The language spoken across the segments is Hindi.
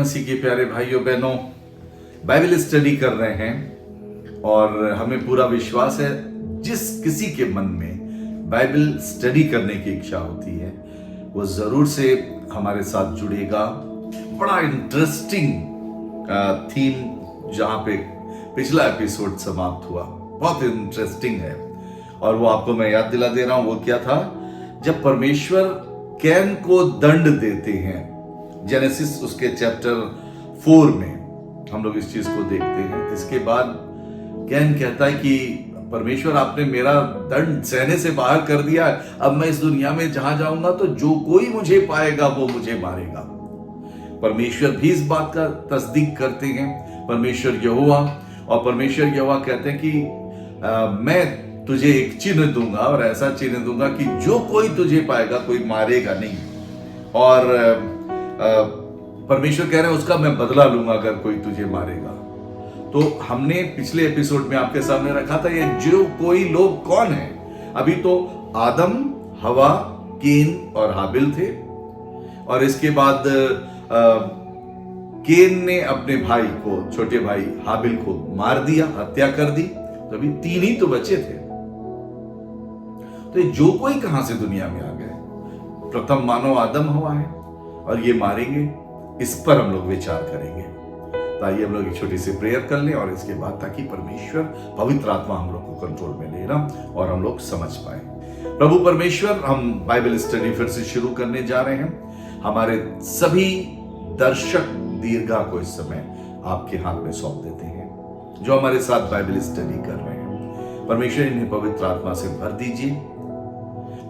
मसीह के प्यारे भाइयों बहनों, बाइबल स्टडी कर रहे हैं और हमें पूरा विश्वास है जिस किसी के मन में बाइबल स्टडी करने की इच्छा होती है वो जरूर से हमारे साथ जुड़ेगा। बड़ा इंटरेस्टिंग थीम जहां पे पिछला एपिसोड समाप्त हुआ, बहुत इंटरेस्टिंग है और वो आपको मैं याद दिला दे रहा हूं। वो क्या था? जब परमेश्वर कैन को दंड देते हैं, जेनेसिस उसके चैप्टर 4 में हम लोग इस चीज को देखते हैं। इसके बाद कैन कहता है कि परमेश्वर आपने मेरा दंड सहने से बाहर कर दिया, अब मैं इस दुनिया में जहां जाऊंगा तो जो कोई मुझे पाएगा वो मुझे मारेगा। परमेश्वर भी इस बात का तस्दीक करते हैं, परमेश्वर यहोवा, और परमेश्वर यहोवा कहते हैं कि मैं तुझे एक चिन्ह दूंगा और ऐसा चिन्ह दूंगा कि जो कोई तुझे पाएगा कोई मारेगा नहीं। और परमेश्वर कह रहे हैं उसका मैं बदला लूंगा अगर कोई तुझे मारेगा। तो हमने पिछले एपिसोड में आपके सामने रखा था ये जो कोई लोग कौन है। अभी तो आदम, हवा, केन और हाबिल थे और इसके बाद केन ने अपने भाई को, छोटे भाई हाबिल को मार दिया, हत्या कर दी। तो अभी 3 ही तो बचे थे। तो ये जो कोई कहां से दुनिया में आ गए? प्रथम मानव आदम हवा है और ये मारेंगे, इस पर हम लोग विचार करेंगे। ताकि हम लोग एक छोटी सी प्रेयर कर लें और इसके बाद ताकि परमेश्वर पवित्र आत्मा हम लोग को कंट्रोल में ले ना और हम लोग समझ पाए। प्रभु परमेश्वर, हम बाइबल स्टडी फिर से शुरू करने जा रहे हैं। हमारे सभी दर्शक दीर्घा को इस समय आपके हाथ में सौंप देते हैं जो हमारे साथ बाइबल स्टडी कर रहे हैं। परमेश्वर इन्हें पवित्र आत्मा से भर दीजिए।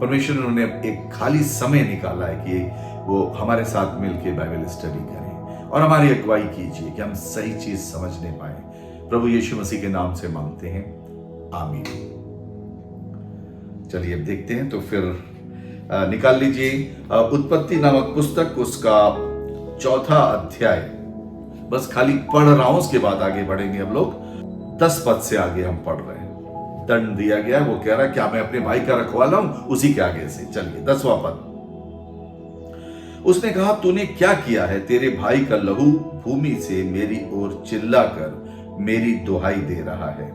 परमेश्वर ने उन्हें एक खाली समय निकाला है कि वो हमारे साथ मिलकर बाइबल स्टडी करें और हमारी अगुवाई कीजिए कि हम सही चीज समझने पाए। प्रभु यीशु मसीह के नाम से मांगते हैं, आमीन। चलिए अब देखते हैं। तो फिर निकाल लीजिए उत्पत्ति नामक पुस्तक, उसका 4था अध्याय। बस खाली पढ़ रहा हूं, उसके बाद आगे बढ़ेंगे हम लोग। 10 पद से आगे हम पढ़ रहे हैं। दंड दिया गया, वो कह रहा है क्या मैं अपने भाई का रखवाला हूं? उसी के आगे से चलिए 10वां पद। उसने कहा, तूने क्या किया है? तेरे भाई का लहू भूमि से मेरी ओर चिल्लाकर मेरी दुहाई दे रहा है।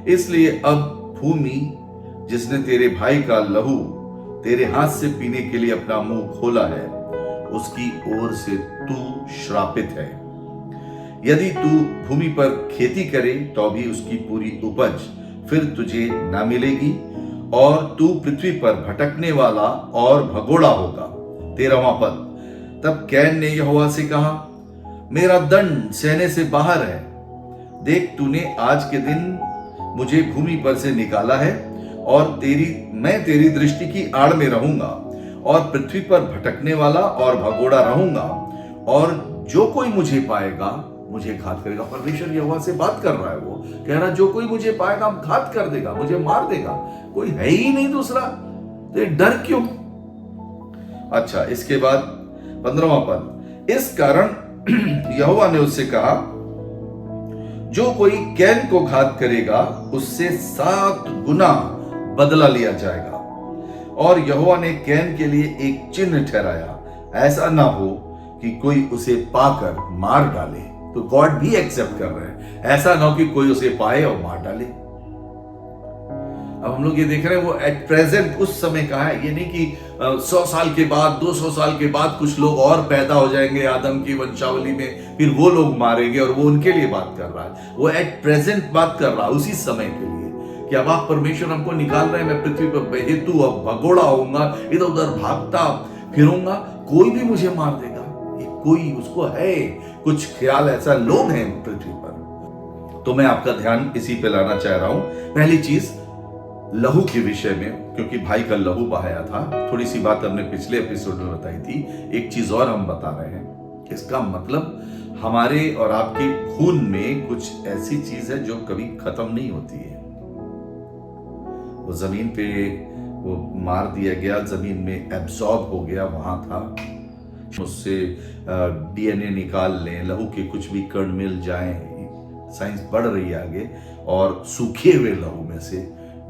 इसलिए अब भूमि जिसने तेरे भाई का लहू तेरे हाथ से पीने के लिए अपना मुंह खोला है, उसकी ओर से तू श्रापित है। यदि तू भूमि पर खेती करे तो भी उसकी पूरी उपज फिर तुझे ना मिलेगी और तू पृथ्वी पर भटकने वाला और भगोड़ा होगा। 13वां पद। तब कैन ने यहोवा से कहा, मेरा दंड सहने से बाहर है। देख, तूने आज के दिन मुझे भूमि पर से निकाला है और मैं तेरी दृष्टि की आड़ में रहूंगा और पृथ्वी पर भटकने वाला और भगोड़ा रहूंगा और जो कोई मुझे पाएगा मुझे घात करेगा। परमेश्वर यहोवा से बात कर रहा है, वो कह रहा जो कोई मुझे पाएगा घात कर देगा, मुझे मार देगा, कोई है ही नहीं दूसरा, तो ये डर क्यों? अच्छा, इसके बाद 15वां पद। इस कारण यहोवा ने उससे कहा, जो कोई कैन को घात करेगा उससे 7 गुना बदला लिया जाएगा। और यहोवा ने कैन के लिए एक चिन्ह ठहराया, ऐसा ना हो कि कोई उसे पाकर मार डाले। तो गॉड भी एक्सेप्ट कर रहे हैं, ऐसा ना हो कि कोई उसे पाए और मार डाले। अब हम लोग ये देख रहे हैं वो एट प्रेजेंट उस समय का है, ये नहीं कि 100 साल के बाद 200 साल के बाद कुछ लोग और पैदा हो जाएंगे आदम की वंशावली में, फिर वो लोग मारेंगे और वो उनके लिए बात कर रहा है। वो एट प्रेजेंट बात कर रहा है उसी समय के लिए कि अब आप परमेश्वर हमको निकाल रहे हैं, मैं पृथ्वी पर बेहेतु अब भगोड़ा होऊंगा, इधर उधर भागता फिरूंगा, कोई भी मुझे मार देगा। ये कोई उसको है कुछ ख्याल, ऐसा लोग हैं पृथ्वी पर। तो मैं आपका ध्यान इसी पे लाना चाह रहा हूं। पहली चीज लहू के विषय में, क्योंकि भाई का लहू बहाया था। थोड़ी सी बात हमने पिछले एपिसोड में बताई थी, एक चीज और हम बता रहे हैं। इसका मतलब हमारे और आपके खून में कुछ ऐसी चीज है जो कभी खत्म नहीं होती है। वो जमीन पे वो मार दिया गया, जमीन में एब्सॉर्ब हो गया, वहां था। उससे डीएनए निकाल लें, लहू के कुछ भी कण मिल जाएं, साइंस बढ़ रही है आगे, और सूखे हुए लहू में से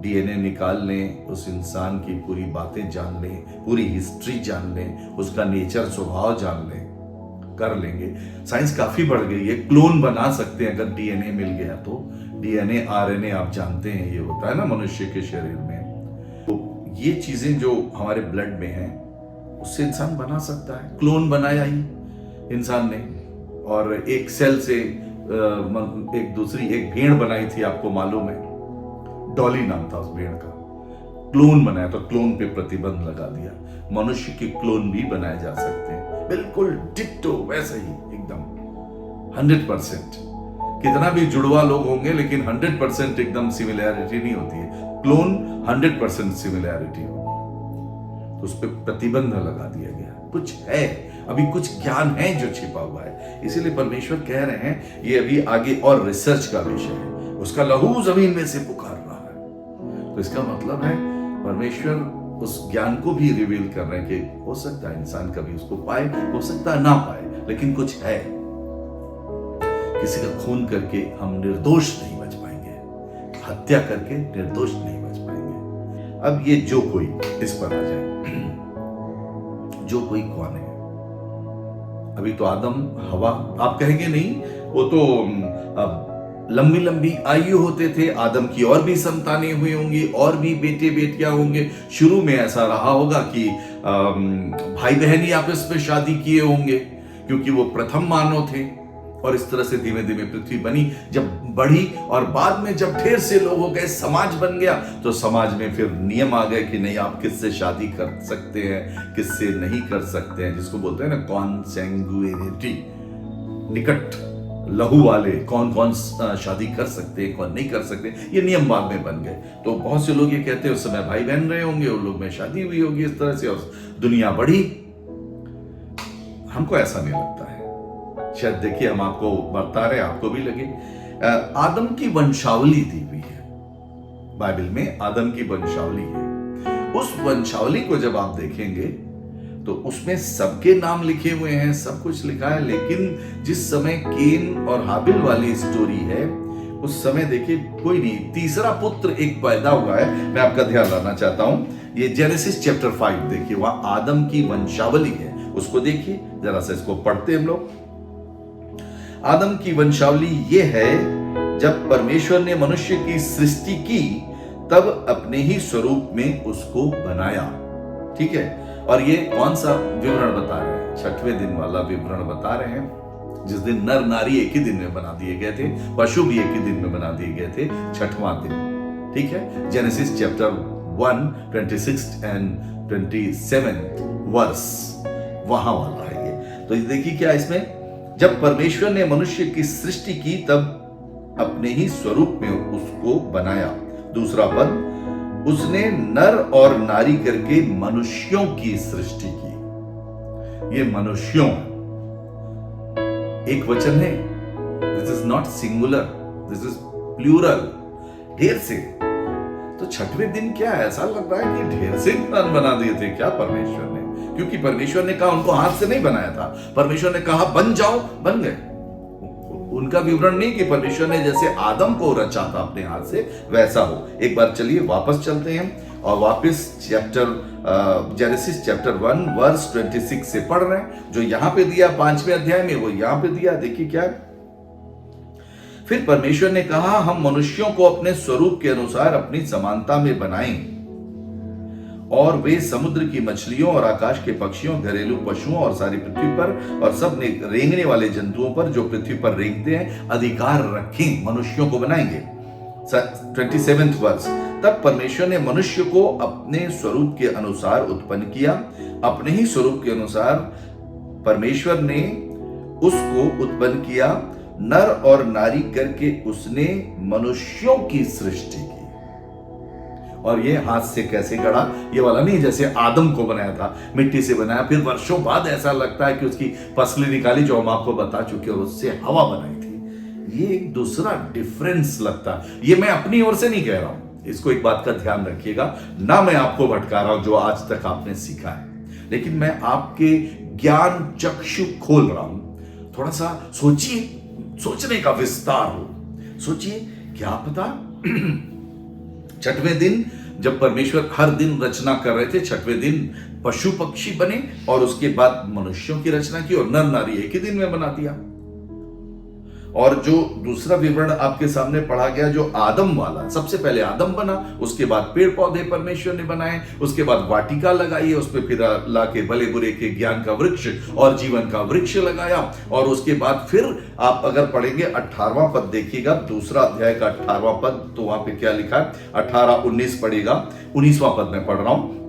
डीएनए निकाल लें, उस इंसान की पूरी बातें जान लें, पूरी हिस्ट्री जान लें, उसका नेचर स्वभाव जान लें, कर लेंगे। साइंस काफी बढ़ गई है, क्लोन बना सकते हैं अगर डीएनए मिल गया तो। डीएनए आरएनए आप जानते हैं ये होता है ना मनुष्य के शरीर में। तो ये चीजें जो हमारे ब्लड में हैं उससे इंसान बना सकता है। क्लोन बनाया ही इंसान ने, और एक सेल से एक भेड़ बनाई थी, आपको मालूम है, डॉली नाम था उस भेड़ का। क्लोन बनाया तो क्लोन पे प्रतिबंध लगा दिया। मनुष्य के क्लोन भी बनाए जा सकते हैं, बिल्कुल डिट्टो वैसे ही एकदम 100%। कितना भी जुड़वा लोग होंगे लेकिन 100% एकदम सिमिलैरिटी नहीं होती है। क्लोन 100% सिमिलैरिटी होगी, तो उस पर प्रतिबंध लगा दिया गया। कुछ है, अभी कुछ ज्ञान है जो छिपा हुआ है, इसीलिए परमेश्वर कह रहे हैं ये अभी आगे और रिसर्च का विषय है। उसका लहू जमीन में से पुकार रहा है, तो इसका मतलब है परमेश्वर उस ज्ञान को भी रिवील कर रहे हैं कि हो सकता है इंसान कभी उसको पाए, हो सकता है ना पाए, लेकिन कुछ है। किसी का खून करके हम निर्दोष नहीं बच पाएंगे, हत्या करके निर्दोष नहीं बच पाएंगे। अब ये जो कोई, इस पर आ जाए, जो कोई कौन है? अभी तो आदम हवा, आप कहेंगे नहीं वो तो लंबी लंबी आयु होते थे, आदम की और भी संतानें हुई होंगी, और भी बेटे बेटियां होंगे। शुरू में ऐसा रहा होगा कि भाई बहन ही आपस में शादी किए होंगे, क्योंकि वो प्रथम मानव थे। और इस तरह से धीमे धीमे पृथ्वी बनी, जब बढ़ी, और बाद में जब ढेर से लोग हो गए, समाज बन गया, तो समाज में फिर नियम आ गए कि नहीं, आप किससे शादी कर सकते हैं, किससे नहीं कर सकते हैं, जिसको बोलते हैं ना कॉन्सेंगुइनिटी, निकट लहू वाले कौन कौन शादी कर सकते हैं, कौन नहीं कर सकते, ये नियम बाद में बन गए। तो बहुत से लोग ये कहते हैं उस समय भाई बहन रहे होंगे, उन लोग में शादी हुई होगी इस तरह से, और दुनिया बढ़ी। हमको ऐसा नहीं लगता है, शायद देखिए हम आपको बता रहे, आपको भी लगे। आदम की वंशावली दी हुई है बाइबल में, आदम की वंशावली है। उस वंशावली को जब आप देखेंगे तो उसमें सबके नाम लिखे हुए हैं, सब कुछ लिखा है, लेकिन जिस समय केन और हाबिल वाली स्टोरी है उस समय देखिए कोई नहीं, तीसरा पुत्र एक पैदा हुआ है। मैं आपका ध्यान लाना चाहता हूं, ये जेनेसिस चैप्टर 5 देखिए, वहां आदम की वंशावली है, उसको देखिए जरा सा, इसको पढ़ते हम लोग। आदम की वंशावली ये है, जब परमेश्वर ने मनुष्य की सृष्टि की तब अपने ही स्वरूप में उसको बनाया। ठीक है, और ये कौन सा विवरण बता रहे हैं? छठवें दिन वाला विवरण बता रहे हैं, जिस दिन नर नारी एक ही दिन में बना दिए गए थे, पशु भी एक ही दिन में बना दिए गए थे, छठवां दिन। ठीक है, जेनेसिस चैप्टर 1 26 एंड 27 वर्स वहां वाला है ये। तो देखिए क्या इसमें, जब परमेश्वर ने मनुष्य की सृष्टि की तब अपने ही स्वरूप में उसको बनाया। दूसरा पद, उसने नर और नारी करके मनुष्यों की सृष्टि की। ये मनुष्यों एक वचन है, this is not singular, this is plural, ढेर से। तो छठवें दिन क्या ऐसा लग रहा है कि ढेर से इंसान बना दिए थे क्या परमेश्वर ने? क्योंकि परमेश्वर ने कहा, उनको हाथ से नहीं बनाया था, परमेश्वर ने कहा बन जाओ, बन गए। उनका विवरण नहीं कि परमेश्वर ने जैसे आदम को रचा था अपने हाथ से वैसा हो। एक बार चलिए वापस चलते हैं और वापस जेनेसिस चैप्टर 1 वर्स 26 से पढ़ रहे हैं, जो यहां पे दिया 5वें अध्याय में, वो यहां पे दिया। देखिए क्या है, फिर परमेश्वर ने कहा, हम मनुष्यों को अपने स्वरूप के अनुसार अपनी समानता में बनाएं, और वे समुद्र की मछलियों और आकाश के पक्षियों, घरेलू पशुओं और सारी पृथ्वी पर और सब रेंगने वाले जंतुओं पर जो पृथ्वी पर रेंगते हैं अधिकार रखें। मनुष्यों को बनाएंगे। 27th वर्स, तब परमेश्वर ने मनुष्य को अपने स्वरूप के अनुसार उत्पन्न किया, अपने ही स्वरूप के अनुसार परमेश्वर ने उसको उत्पन्न किया, नर और नारी करके उसने मनुष्यों की सृष्टि की। और ये हाथ से कैसे गढ़ा, ये वाला नहीं जैसे आदम को बनाया था, मिट्टी से बनाया, फिर वर्षों बाद ऐसा लगता है कि उसकी पसली निकाली, जो हम आपको बता चुके, और उससे हवा बनाई थी। ये एक दूसरा डिफरेंस लगता है। ये मैं अपनी ओर से नहीं कह रहा हूं, इसको एक बात का ध्यान रखिएगा, ना मैं आपको भटका रहा हूं जो आज तक आपने सीखा है, लेकिन मैं आपके ज्ञान चक्षु खोल रहा हूं। थोड़ा सा सोचिए, सोचने का विस्तार हो, सोचिए, क्या पता छठवें दिन जब परमेश्वर हर दिन रचना कर रहे थे, छठवें दिन पशु पक्षी बने और उसके बाद मनुष्यों की रचना की और नर नारी एक ही दिन में बना दिया। और जो दूसरा विवरण आपके सामने पढ़ा गया, जो आदम वाला, सबसे पहले आदम बना, उसके बाद पेड़ पौधे परमेश्वर ने बनाए, उसके बाद वाटिका लगाई, उस पर फिर लाके भले बुरे के ज्ञान का वृक्ष और जीवन का वृक्ष लगाया। और उसके बाद फिर आप अगर पढ़ेंगे 18वां पद देखिएगा, दूसरा अध्याय का 18वां पद, तो वहां पे क्या लिखा है, 18-19 पढ़ेगा, 19वां पद में पढ़ रहा हूं।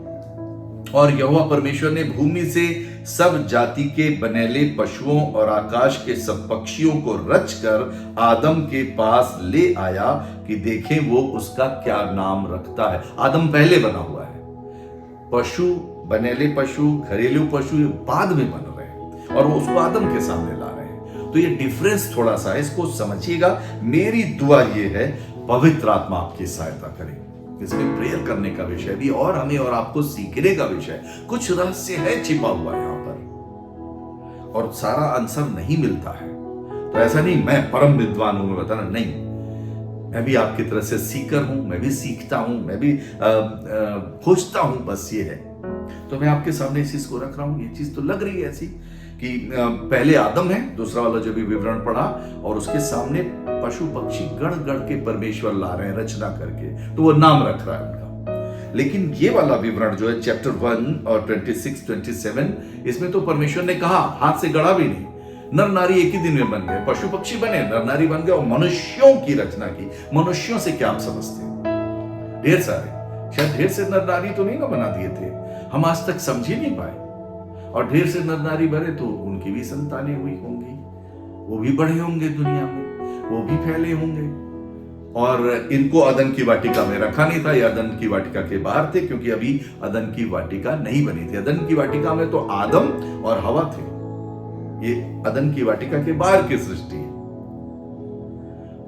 और यहोवा परमेश्वर ने भूमि से सब जाति के बनेले पशुओं और आकाश के सब पक्षियों को रचकर आदम के पास ले आया कि देखें वो उसका क्या नाम रखता है। आदम पहले बना हुआ है, पशु, बनेले पशु, घरेलू पशु बाद में बन रहे हैं और वो उसको आदम के सामने ला रहे हैं। तो ये डिफरेंस थोड़ा सा है, इसको समझिएगा। मेरी दुआ ये है, पवित्र आत्मा आपकी सहायता करे। इसमें प्रेयर करने का विषय भी और हमें और आपको सीखने का विषय, कुछ रहस्य है छिपा हुआ यहां पर और सारा आंसर नहीं मिलता है। तो ऐसा नहीं मैं परम विद्वान हूं, मैं बताना नहीं, मैं भी आपकी तरह से सीकर हूं, मैं भी सीखता हूं, मैं भी खोजता हूं, बस ये है। तो मैं आपके सामने इस चीज को रख रहा हूं। ये चीज तो लग रही है ऐसी कि पहले आदम है, दूसरा वाला जो भी विवरण पढ़ा, और उसके सामने पशु पक्षी गढ़ गढ़ के परमेश्वर ला रहे हैं रचना करके, तो वो नाम रख रहा है उनका। लेकिन ये वाला विवरण जो है चैप्टर 1 और 26-27, इसमें तो परमेश्वर ने कहा, हाथ से गढ़ा भी नहीं, नर नारी एक ही दिन में बन गए, पशु पक्षी बने, नर नारी बन गए और मनुष्यों की रचना की। मनुष्यों से क्या आप समझते हैं? ढेर सारे, शायद ढेर से नर नारी तो नहीं ना बना दिए थे, हम आज तक समझ ही नहीं पाए। और ढेर से नर नारी बने तो उनकी भी संतानें हुई होंगी, वो भी बढ़े होंगे दुनिया में, वो भी फैले होंगे। और इनको अदन की वाटिका में रखा नहीं था, ये अदन की वाटिका के बाहर थे, क्योंकि अभी अदन की वाटिका नहीं बनी थी। अदन की वाटिका में तो आदम और हवा थे, ये अदन की वाटिका के बाहर की सृष्टि है।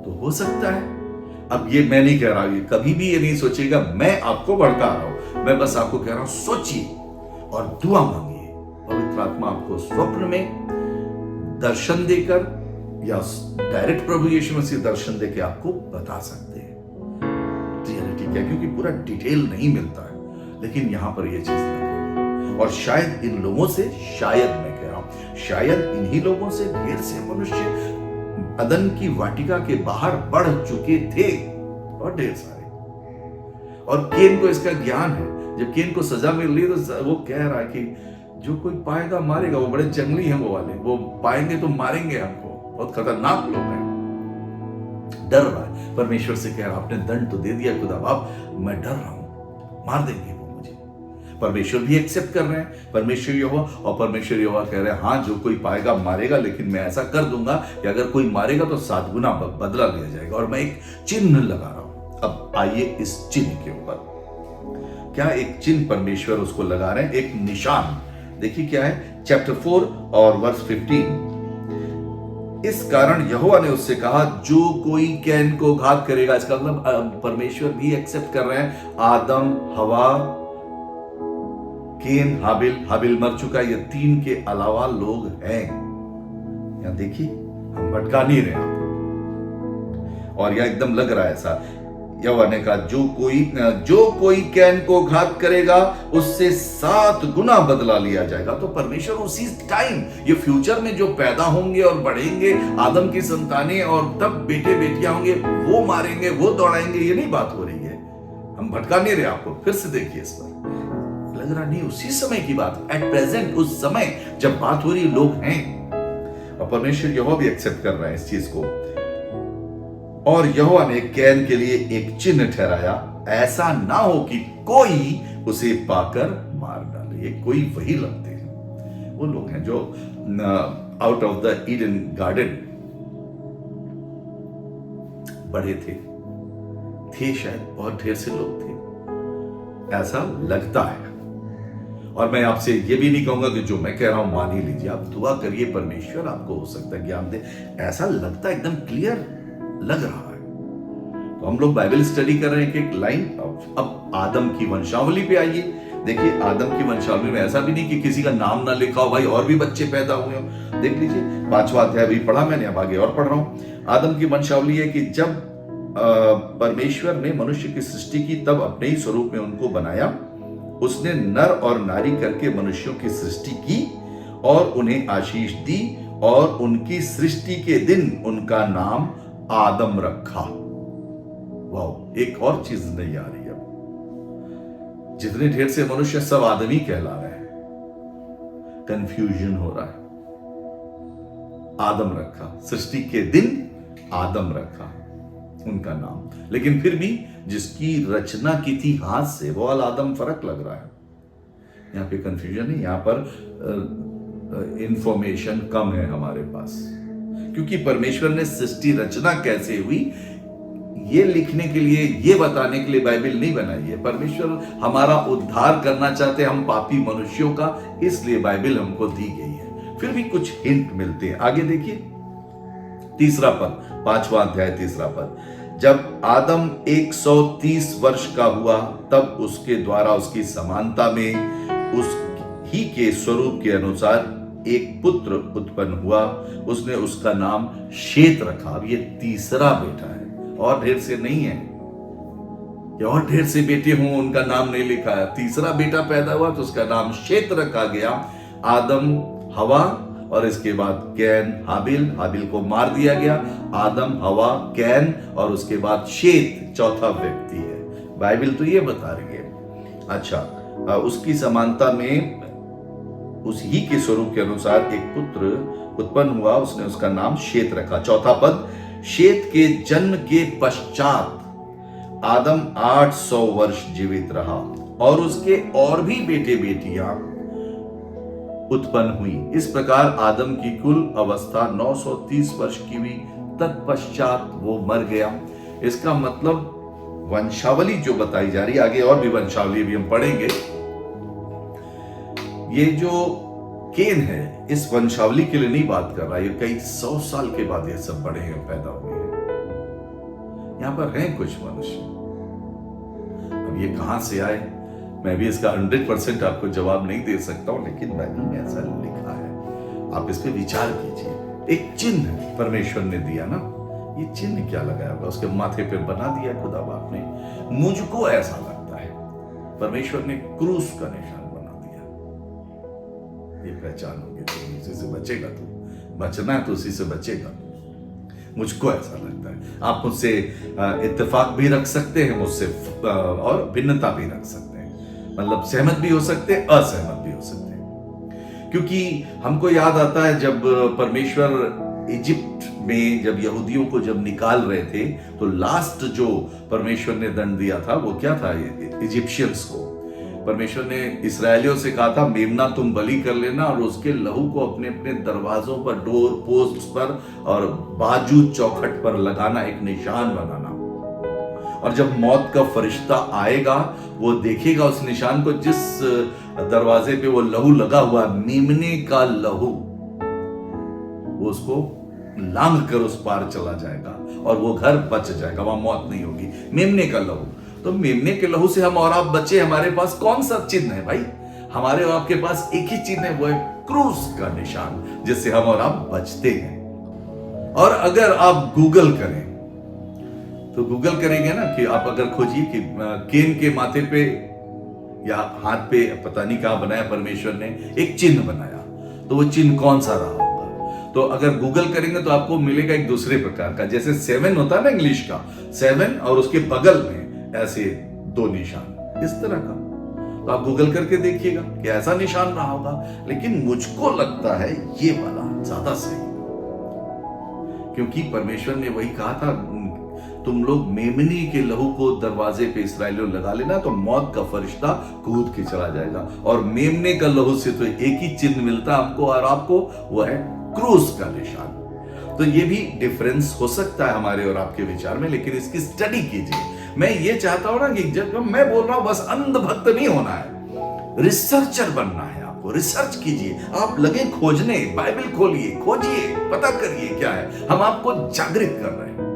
तो हो सकता है, अब ये मैं नहीं कह रहा, ये कभी भी ये नहीं सोचिएगा मैं आपको भड़का रहा हूं, मैं बस आपको कह रहा हूं सोचिए और दुआ मांगिए। पवित्र आत्मा आपको स्वप्न में दर्शन देकर या डायरेक्ट प्रभु यीशु मसीह दर्शन देकर आपको बता सकते हैं रियलिटी क्या, क्योंकि पूरा डिटेल नहीं मिलता है, लेकिन यहां पर यह चीज है। और शायद इन लोगों से, शायद मैं कह रहा हूं, शायद इन्हीं लोगों से ढेर से मनुष्य अदन की वाटिका के बाहर बढ़ चुके थे और ढेर सारे। और केन को इसका ज्ञान है, जब केन को सजा मिल रही तो वो कह रहा है कि जो कोई पाएगा मारेगा, वो बड़े जंगली हैं वो वाले, वो पाएंगे तो मारेंगे हमको, बहुत खतरनाक लोग हैं। डर रहा है, परमेश्वर से कह रहा, आपने दंड तो दे दिया खुदा बाप, मैं डर रहा हूं, मार देंगे वो मुझे। परमेश्वर भी एक्सेप्ट कर रहे हैं, परमेश्वर यहोवा, और परमेश्वर यहोवा कह रहे हैं हाँ जो कोई पाएगा मारेगा, लेकिन मैं ऐसा कर दूंगा कि अगर कोई मारेगा तो 7 गुना बदला लिया जाएगा। और मैं एक चिन्ह लगा रहा हूं। अब आइए इस चिन्ह के ऊपर, क्या एक चिन्ह परमेश्वर उसको लगा रहे हैं, एक निशान। देखिए क्या है, चैप्टर 4 और वर्स 15। इस कारण यहोवा ने उससे कहा, जो कोई कैन को घात करेगा, इसका मतलब परमेश्वर भी एक्सेप्ट कर रहे हैं, आदम, हवा, केन, हाबिल मर चुका, ये 3 के अलावा लोग हैं। यहां देखिए, हम भटका नहीं रहे आपको, और यह एकदम लग रहा है ऐसा। यहोवा ने कहा, जो कोई कैन को घात करेगा उससे 7 गुना बदला लिया जाएगा। तो परमेश्वर उसी टाइम, ये फ्यूचर में जो पैदा होंगे और बढ़ेंगे आदम की संतानें, और तब बेटे बेटियां होंगे, वो मारेंगे, वो दौड़ाएंगे, ये नहीं बात हो रही है। हम भटका नहीं रहे आपको, फिर से देखिए इस पर, लग रहा नहीं उसी समय की बात, एट प्रेजेंट, उस समय जब बात हो रही, लोग हैं। और परमेश्वर यहोवा भी एक्सेप्ट कर रहे हैं इस चीज को। और यहोवा ने कैन के लिए एक चिन्ह ठहराया, ऐसा ना हो कि कोई उसे पाकर मार डाले। ये कोई वही लगते हैं, वो लोग हैं जो out of the Eden garden बड़े थे शायद, बहुत ढेर से लोग थे, ऐसा लगता है। और मैं आपसे ये भी नहीं कहूंगा कि जो मैं कह रहा हूं मान ही लीजिए, आप दुआ करिए, परमेश्वर आपको हो सकता है ज्ञान दे। ऐसा लगता है, एकदम क्लियर लग रहा है। तो हम लोग बाइबल स्टडी कर रहे हैं कि एक लाइन। अब आदम की वंशावली पे आइए। देखिए, आदम की वंशावली में ऐसा भी नहीं कि किसी का नाम ना लिखा हो, भाई और भी बच्चे पैदा हुए हो। देख लीजिए, 5वां अध्याय भी पढ़ा मैंने, अब आगे और पढ़ रहा हूं। आदम की वंशावली है कि जब परमेश्वर ने मनुष्य की सृष्टि की, तब अपने ही स्वरूप में उनको बनाया। उसने नर और नारी करके मनुष्यों की सृष्टि की और उन्हें आशीष दी, और उनकी सृष्टि के दिन उनका नाम आदम रखा। वाह, एक और चीज नहीं आ रही अब। जितने ढेर से मनुष्य सब आदमी कहला रहे हैं, कंफ्यूजन हो रहा है। आदम रखा, सृष्टि के दिन आदम रखा उनका नाम, लेकिन फिर भी जिसकी रचना की थी हाथ से, वो वाला आदम फर्क लग रहा है। यहां पे कंफ्यूजन है, यहां पर इंफॉर्मेशन कम है हमारे पास, क्योंकि परमेश्वर ने सृष्टि रचना कैसे हुई ये लिखने के लिए, ये बताने के लिए बाइबल नहीं बनाई है। परमेश्वर हमारा उद्धार करना चाहते, हम पापी मनुष्यों का, इसलिए बाइबल हमको दी गई है। फिर भी कुछ हिंट मिलते हैं। आगे देखिए, तीसरा पद, 5वां अध्याय 3रा पद। जब आदम 130 वर्ष का हुआ, तब उसके द्वारा उसकी समानता में उस ही के स्वरूप के अनुसार एक पुत्र उत्पन्न हुआ। उसने उसका नाम शेत रखा। अब ये तीसरा बेटा है, और ढेर से नहीं है, या और ढेर से बेटे हों उनका नाम नहीं लिखा है। तीसरा बेटा पैदा हुआ तो उसका नाम शेत रखा गया। आदम, हवा, और इसके बाद कैन, हाबिल। हाबिल को मार दिया गया। आदम, हवा, कैन, और उसके बाद शेत चौथा व्यक्ति है। बाइबल तो ये बता रही है। अच्छा, उसकी समानता में उसी के स्वरूप के अनुसार एक पुत्र उत्पन्न हुआ। उसने उसका नाम शेत रखा। चौथा पद, शेत के जन्म के पश्चात आदम 800 वर्ष जीवित रहा, और उसके और भी बेटे बेटियां उत्पन्न हुई। इस प्रकार आदम की कुल अवस्था 930 वर्ष की हुई। तत्पश्चात वो मर गया। इसका मतलब वंशावली जो बताई जा रही है, आगे और भी वंशावली भी हम पढ़ेंगे। ये जो केन है, इस वंशावली के लिए नहीं बात कर रहा है। ये कई 100 साल के बाद ये सब बड़े हैं, पैदा हुए हैं। यहां पर हैं कुछ मनुष्य। अब ये कहां से आए, मैं भी इसका 100% आपको जवाब नहीं दे सकता हूं, लेकिन बाइबल में ऐसा लिखा है। आप इस पे विचार कीजिए। एक चिन्ह परमेश्वर ने दिया ना, ये चिन्ह क्या लगाया होगा, उसके माथे पे बना दिया खुदा बाप ने। मुझको ऐसा लगता है परमेश्वर ने क्रूस का निशान बना दिया। ये पहचान होगी, तो उसी से बचेगा, तू बचना है तो उसी से बचेगा। मुझको ऐसा लगता है। आप मुझसे इत्तेफाक भी रख सकते हैं, मुझसे और भिन्नता भी रख सकते हैं, मतलब सहमत भी हो सकते हैं, असहमत भी हो सकते हैं। क्योंकि हमको याद आता है जब परमेश्वर इजिप्ट में जब यहूदियों को जब निकाल रहे थे, तो लास्ट जो परमेश्वर ने दंड दिया था वो क्या था, इजिप्शियंस को। परमेश्वर ने इस्राएलियों से कहा था, मेमना तुम बलि कर लेना और उसके लहू को अपने अपने दरवाजों पर, डोर पोस्ट पर और बाजू चौखट पर लगाना, एक निशान बनाना। और जब मौत का फरिश्ता आएगा, वो देखेगा उस निशान को, जिस दरवाजे पे वो लहू लगा हुआ, मेमने का लहू, वो उसको लांघ कर उस पार चला जाएगा और वो घर बच जाएगा, वहां मौत नहीं होगी। मेमने का लहू, तो मेमने के लहू से हम और आप बचे। हमारे पास कौन सा चिन्ह है भाई? हमारे और आपके पास एक ही चिन्ह है, वो है क्रूस का निशान, जिससे हम और आप बचते हैं। और अगर आप गूगल करें, तो गूगल करेंगे ना कि आप अगर खोजिए कि केन के माथे पे या हाथ पे, पता नहीं कहां बनाया परमेश्वर ने, एक चिन्ह बनाया, तो वो चिन्ह कौन सा रहा होगा? तो अगर गूगल करेंगे तो आपको मिलेगा एक दूसरे प्रकार का, जैसे 7 होता है ना इंग्लिश का, 7 और उसके बगल में ऐसे 2 निशान, इस तरह का। तो आप गूगल करके देखिएगा कि ऐसा निशान रहा होगा, लेकिन मुझको लगता है ये वाला ज्यादा सही, क्योंकि परमेश्वर ने वही कहा था, तुम लोग मेमने के लहू को दरवाजे पे इस्राएलियों लगा लेना, तो मौत का फरिश्ता कूद के चला जाएगा। और मेमने का लहू से तो एक ही चिन्ह मिलता है हमको और आपको, वो है क्रूस का निशान। तो ये भी डिफरेंस हो सकता है हमारे और आपके विचार में, लेकिन इसकी स्टडी कीजिए। मैं ये चाहता हूं ना कि जब मैं बोल रहा हूं, बस अंधभक्त नहीं होना है, रिसर्चर बनना है आपको। रिसर्च कीजिए, आप लगे खोजने, बाइबल खोलिए, खोजिए, पता करिए क्या है। हम आपको जागृत कर रहे हैं,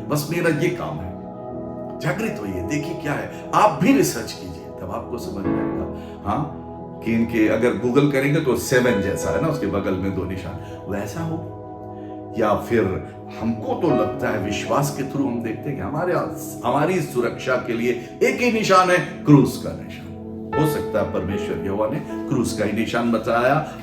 बस मेरा ये काम है, जागृत होइए, देखिए क्या है। आप भी रिसर्च कीजिए, तब आपको समझ में आएगा। हाँ, कि इनके अगर गूगल करेंगे तो 7 जैसा है ना, उसके बगल में 2 निशान, वैसा हो, या फिर हमको तो लगता है विश्वास के थ्रू हम देखते हैं कि हमारी सुरक्षा के लिए एक ही निशान है, क्रूस का निशान। हो सकता है परमेश्वर यहोवा ने क्रूस का ही निशान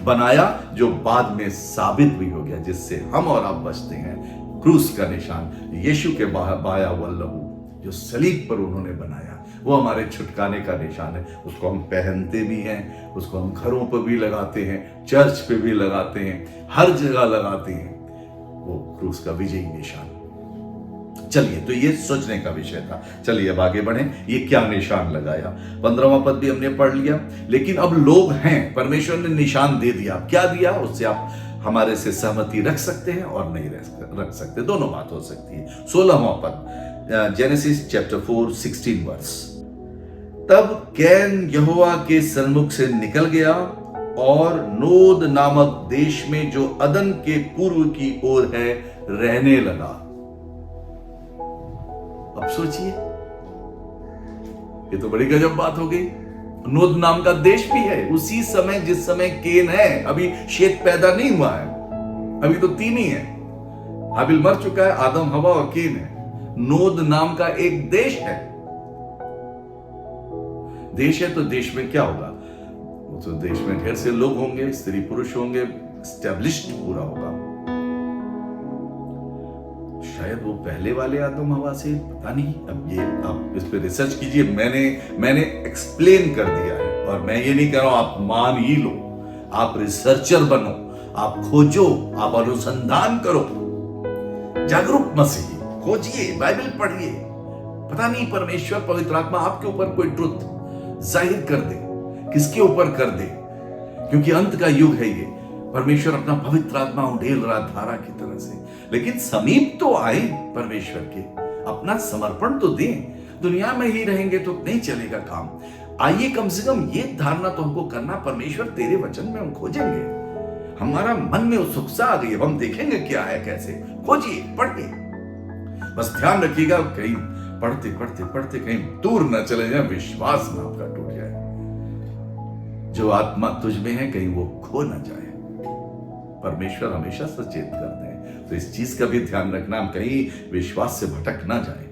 बनाया जो बाद में साबित भी हो गया, जिससे हम और आप बचते हैं। क्रूस का निशान यीशु के बहाया हुआ लहू जो सलीब पर उन्होंने बनाया, वो हमारे छुटकारे का निशान है। उसको हम पहनते भी हैं, उसको हम घरों पर भी लगाते हैं, चर्च पे भी लगाते हैं, हर जगह लगाते हैं, वो क्रूस का विजयी निशान। चलिए, तो ये सोचने का विषय था। चलिए अब आगे बढ़ें, ये क्या निशान लगाया। 15वां पद भी हमने पढ़ लिया। लेकिन अब लोग हैं, परमेश्वर ने निशान दे दिया। क्या दिया, उससे आप हमारे से सहमति रख सकते हैं और नहीं रख सकते, दोनों बात हो सकती है। 16वां पद, जेनेसिस चैप्टर 4 16 वर्स। तब कैन यहोवा के सन्मुख से निकल गया और नोद नामक देश में जो अदन के पूर्व की ओर है रहने लगा। अब सोचिए, ये तो बड़ी गजब बात हो गई। नोद नाम का देश भी है उसी समय जिस समय केन है। अभी शेत पैदा नहीं हुआ है, अभी तो तीन ही है। हाबिल मर चुका है, आदम हवा और केन है। नोद नाम का एक देश है। देश है तो देश में क्या होगा, तो देश में ढेर से लोग होंगे, स्त्री पुरुष होंगे, एस्टेब्लिश्ड पूरा होगा। शायद वो पहले वाले आदम हवा से, पता नहीं। अब ये आप इस पे रिसर्च कीजिए। मैंने एक्सप्लेन कर दिया है, और मैं ये नहीं कह रहा हूं आप मान ही लो। आप रिसर्चर बनो, आप खोजो, आप अनुसंधान करो। जागरूक मसीही, खोजिए, बाइबल पढ़िए। पता नहीं परमेश्वर पवित्र आत्मा आपके ऊपर कोई ट्रुथ जाहिर कर दे, किसके ऊपर कर दे, क्योंकि अंत का युग है ये। परमेश्वर अपना पवित्र आत्मा उंडेल रहा धारा की तरह से। लेकिन समीप तो आए परमेश्वर के, अपना समर्पण तो दें। दुनिया में ही रहेंगे तो नहीं चलेगा काम। आइए, कम से कम ये धारणा तो हमको करना, परमेश्वर तेरे वचन में हम खोजेंगे। हमारा मन में उत्सुकता आ गई, अब हम देखेंगे क्या है, कैसे। खोजिए, पढ़िए, बस ध्यान रखिएगा कहीं पढ़ते पढ़ते पढ़ते कहीं दूर न चले जाए, विश्वास न आपका टूट जाए। जो आत्मा तुझ में है कहीं वो खो न जाए। परमेश्वर हमेशा सचेत करते हैं, तो इस चीज का भी ध्यान रखना, हम कहीं विश्वास से भटक ना जाए।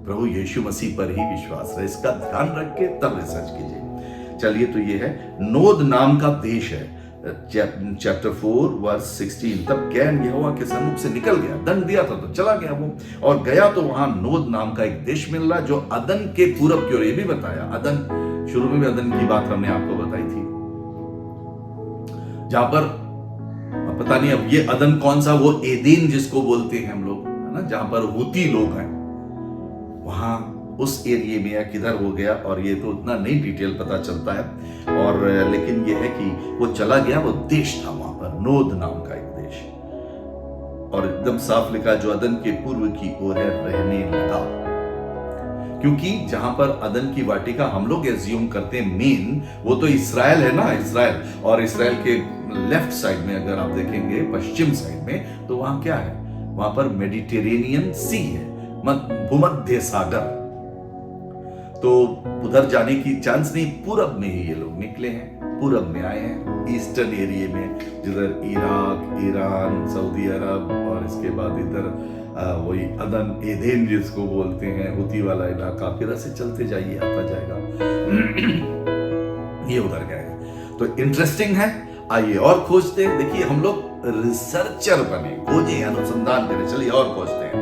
प्रभु यीशु मसीह पर ही विश्वास है, इसका ध्यान रख के तब रिसर्च कीजिए। चलिए, तो ये है नोद नाम का देश है। Chapter 4 verse 16। तब कैन यहोवा के सन्मुख से निकल गया, दंड दिया था तो चला गया वो, और गया तो वहां नोद नाम का एक देश मिल रहा जो अदन के पूरब की ओर। ये भी बताया, अदन, शुरू में भी अदन की बात हमने आपको बताई थी, जहां पर पता नहीं अब ये अदन कौन सा, वो एदेन जिसको बोलते हैं हम लोग, है ना, जहां पर हूती लोग हैं, वहां उस एरिया में या किधर हो गया, और ये तो उतना नहीं डिटेल पता चलता है। और लेकिन ये है कि वो चला गया, वो देश था वहां पर, नोद नाम का एक देश, और एकदम साफ लिखा जो अदन के पूर्व की ओर रहने लगा। क्योंकि जहां पर अदन की वाटिका हम लोग एज्यूम करते हैं मेन, वो तो इस्राएल है ना, इस्राएल। और इस्राएल के लेफ्ट साइड में अगर आप देखेंगे, पश्चिम साइड में, तो वहां क्या है, वहां पर मेडिटेरेनियन सी है, भूमध्य सागर। तो उधर जाने की चांस नहीं, पूरब में ही ये लोग निकले हैं, पूरब में आए हैं, ईस्टर्न एरिया में, जिधर इराक, ईरान, सऊदी अरब, और इसके बाद इधर वही अदन, एदेन जिसको बोलते हैं, हूती वाला इलाका। फिर ऐसे चलते जाइए, आता जाएगा। ये उधर गए हैं, तो इंटरेस्टिंग है। आइए और खोजते हैं। देखिए, हम लोग रिसर्चर बने, खोजें, अनुसंधान करें। चलिए और खोजते हैं।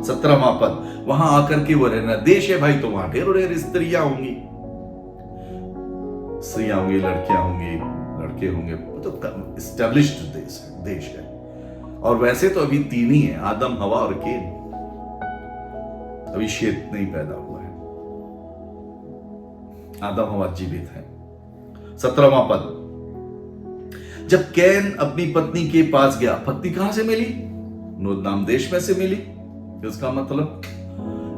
17वां पद, वहां आकर के वो रहना देश है भाई, तो वहां ढेर स्त्रियां होंगी, स्त्रियां होंगी, लड़कियां होंगी, लड़के होंगे, तो एस्टेब्लिश्ड देश है। और वैसे तो अभी तीन ही है, आदम, हवा और केन। अभी शेत नहीं पैदा हुआ है, आदम हवा जीवित है। 17वां पद, जब कैन अपनी पत्नी के पास गया, पत्नी कहां से मिली, नोद नाम देश में से मिली। इसका मतलब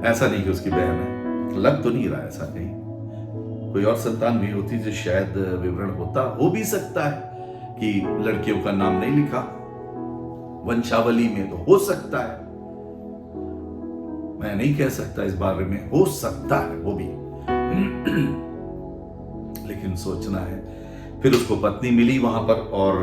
ऐसा नहीं कि उसकी बहन है, लग तो नहीं रहा ऐसा, कहीं कोई और संतान भी होती जो शायद विवरण होता, हो भी सकता है कि लड़कियों का नाम नहीं लिखा वंशावली में, तो हो सकता है, मैं नहीं कह सकता इस बारे में, हो सकता है वो भी। लेकिन सोचना है, फिर उसको पत्नी मिली वहां पर, और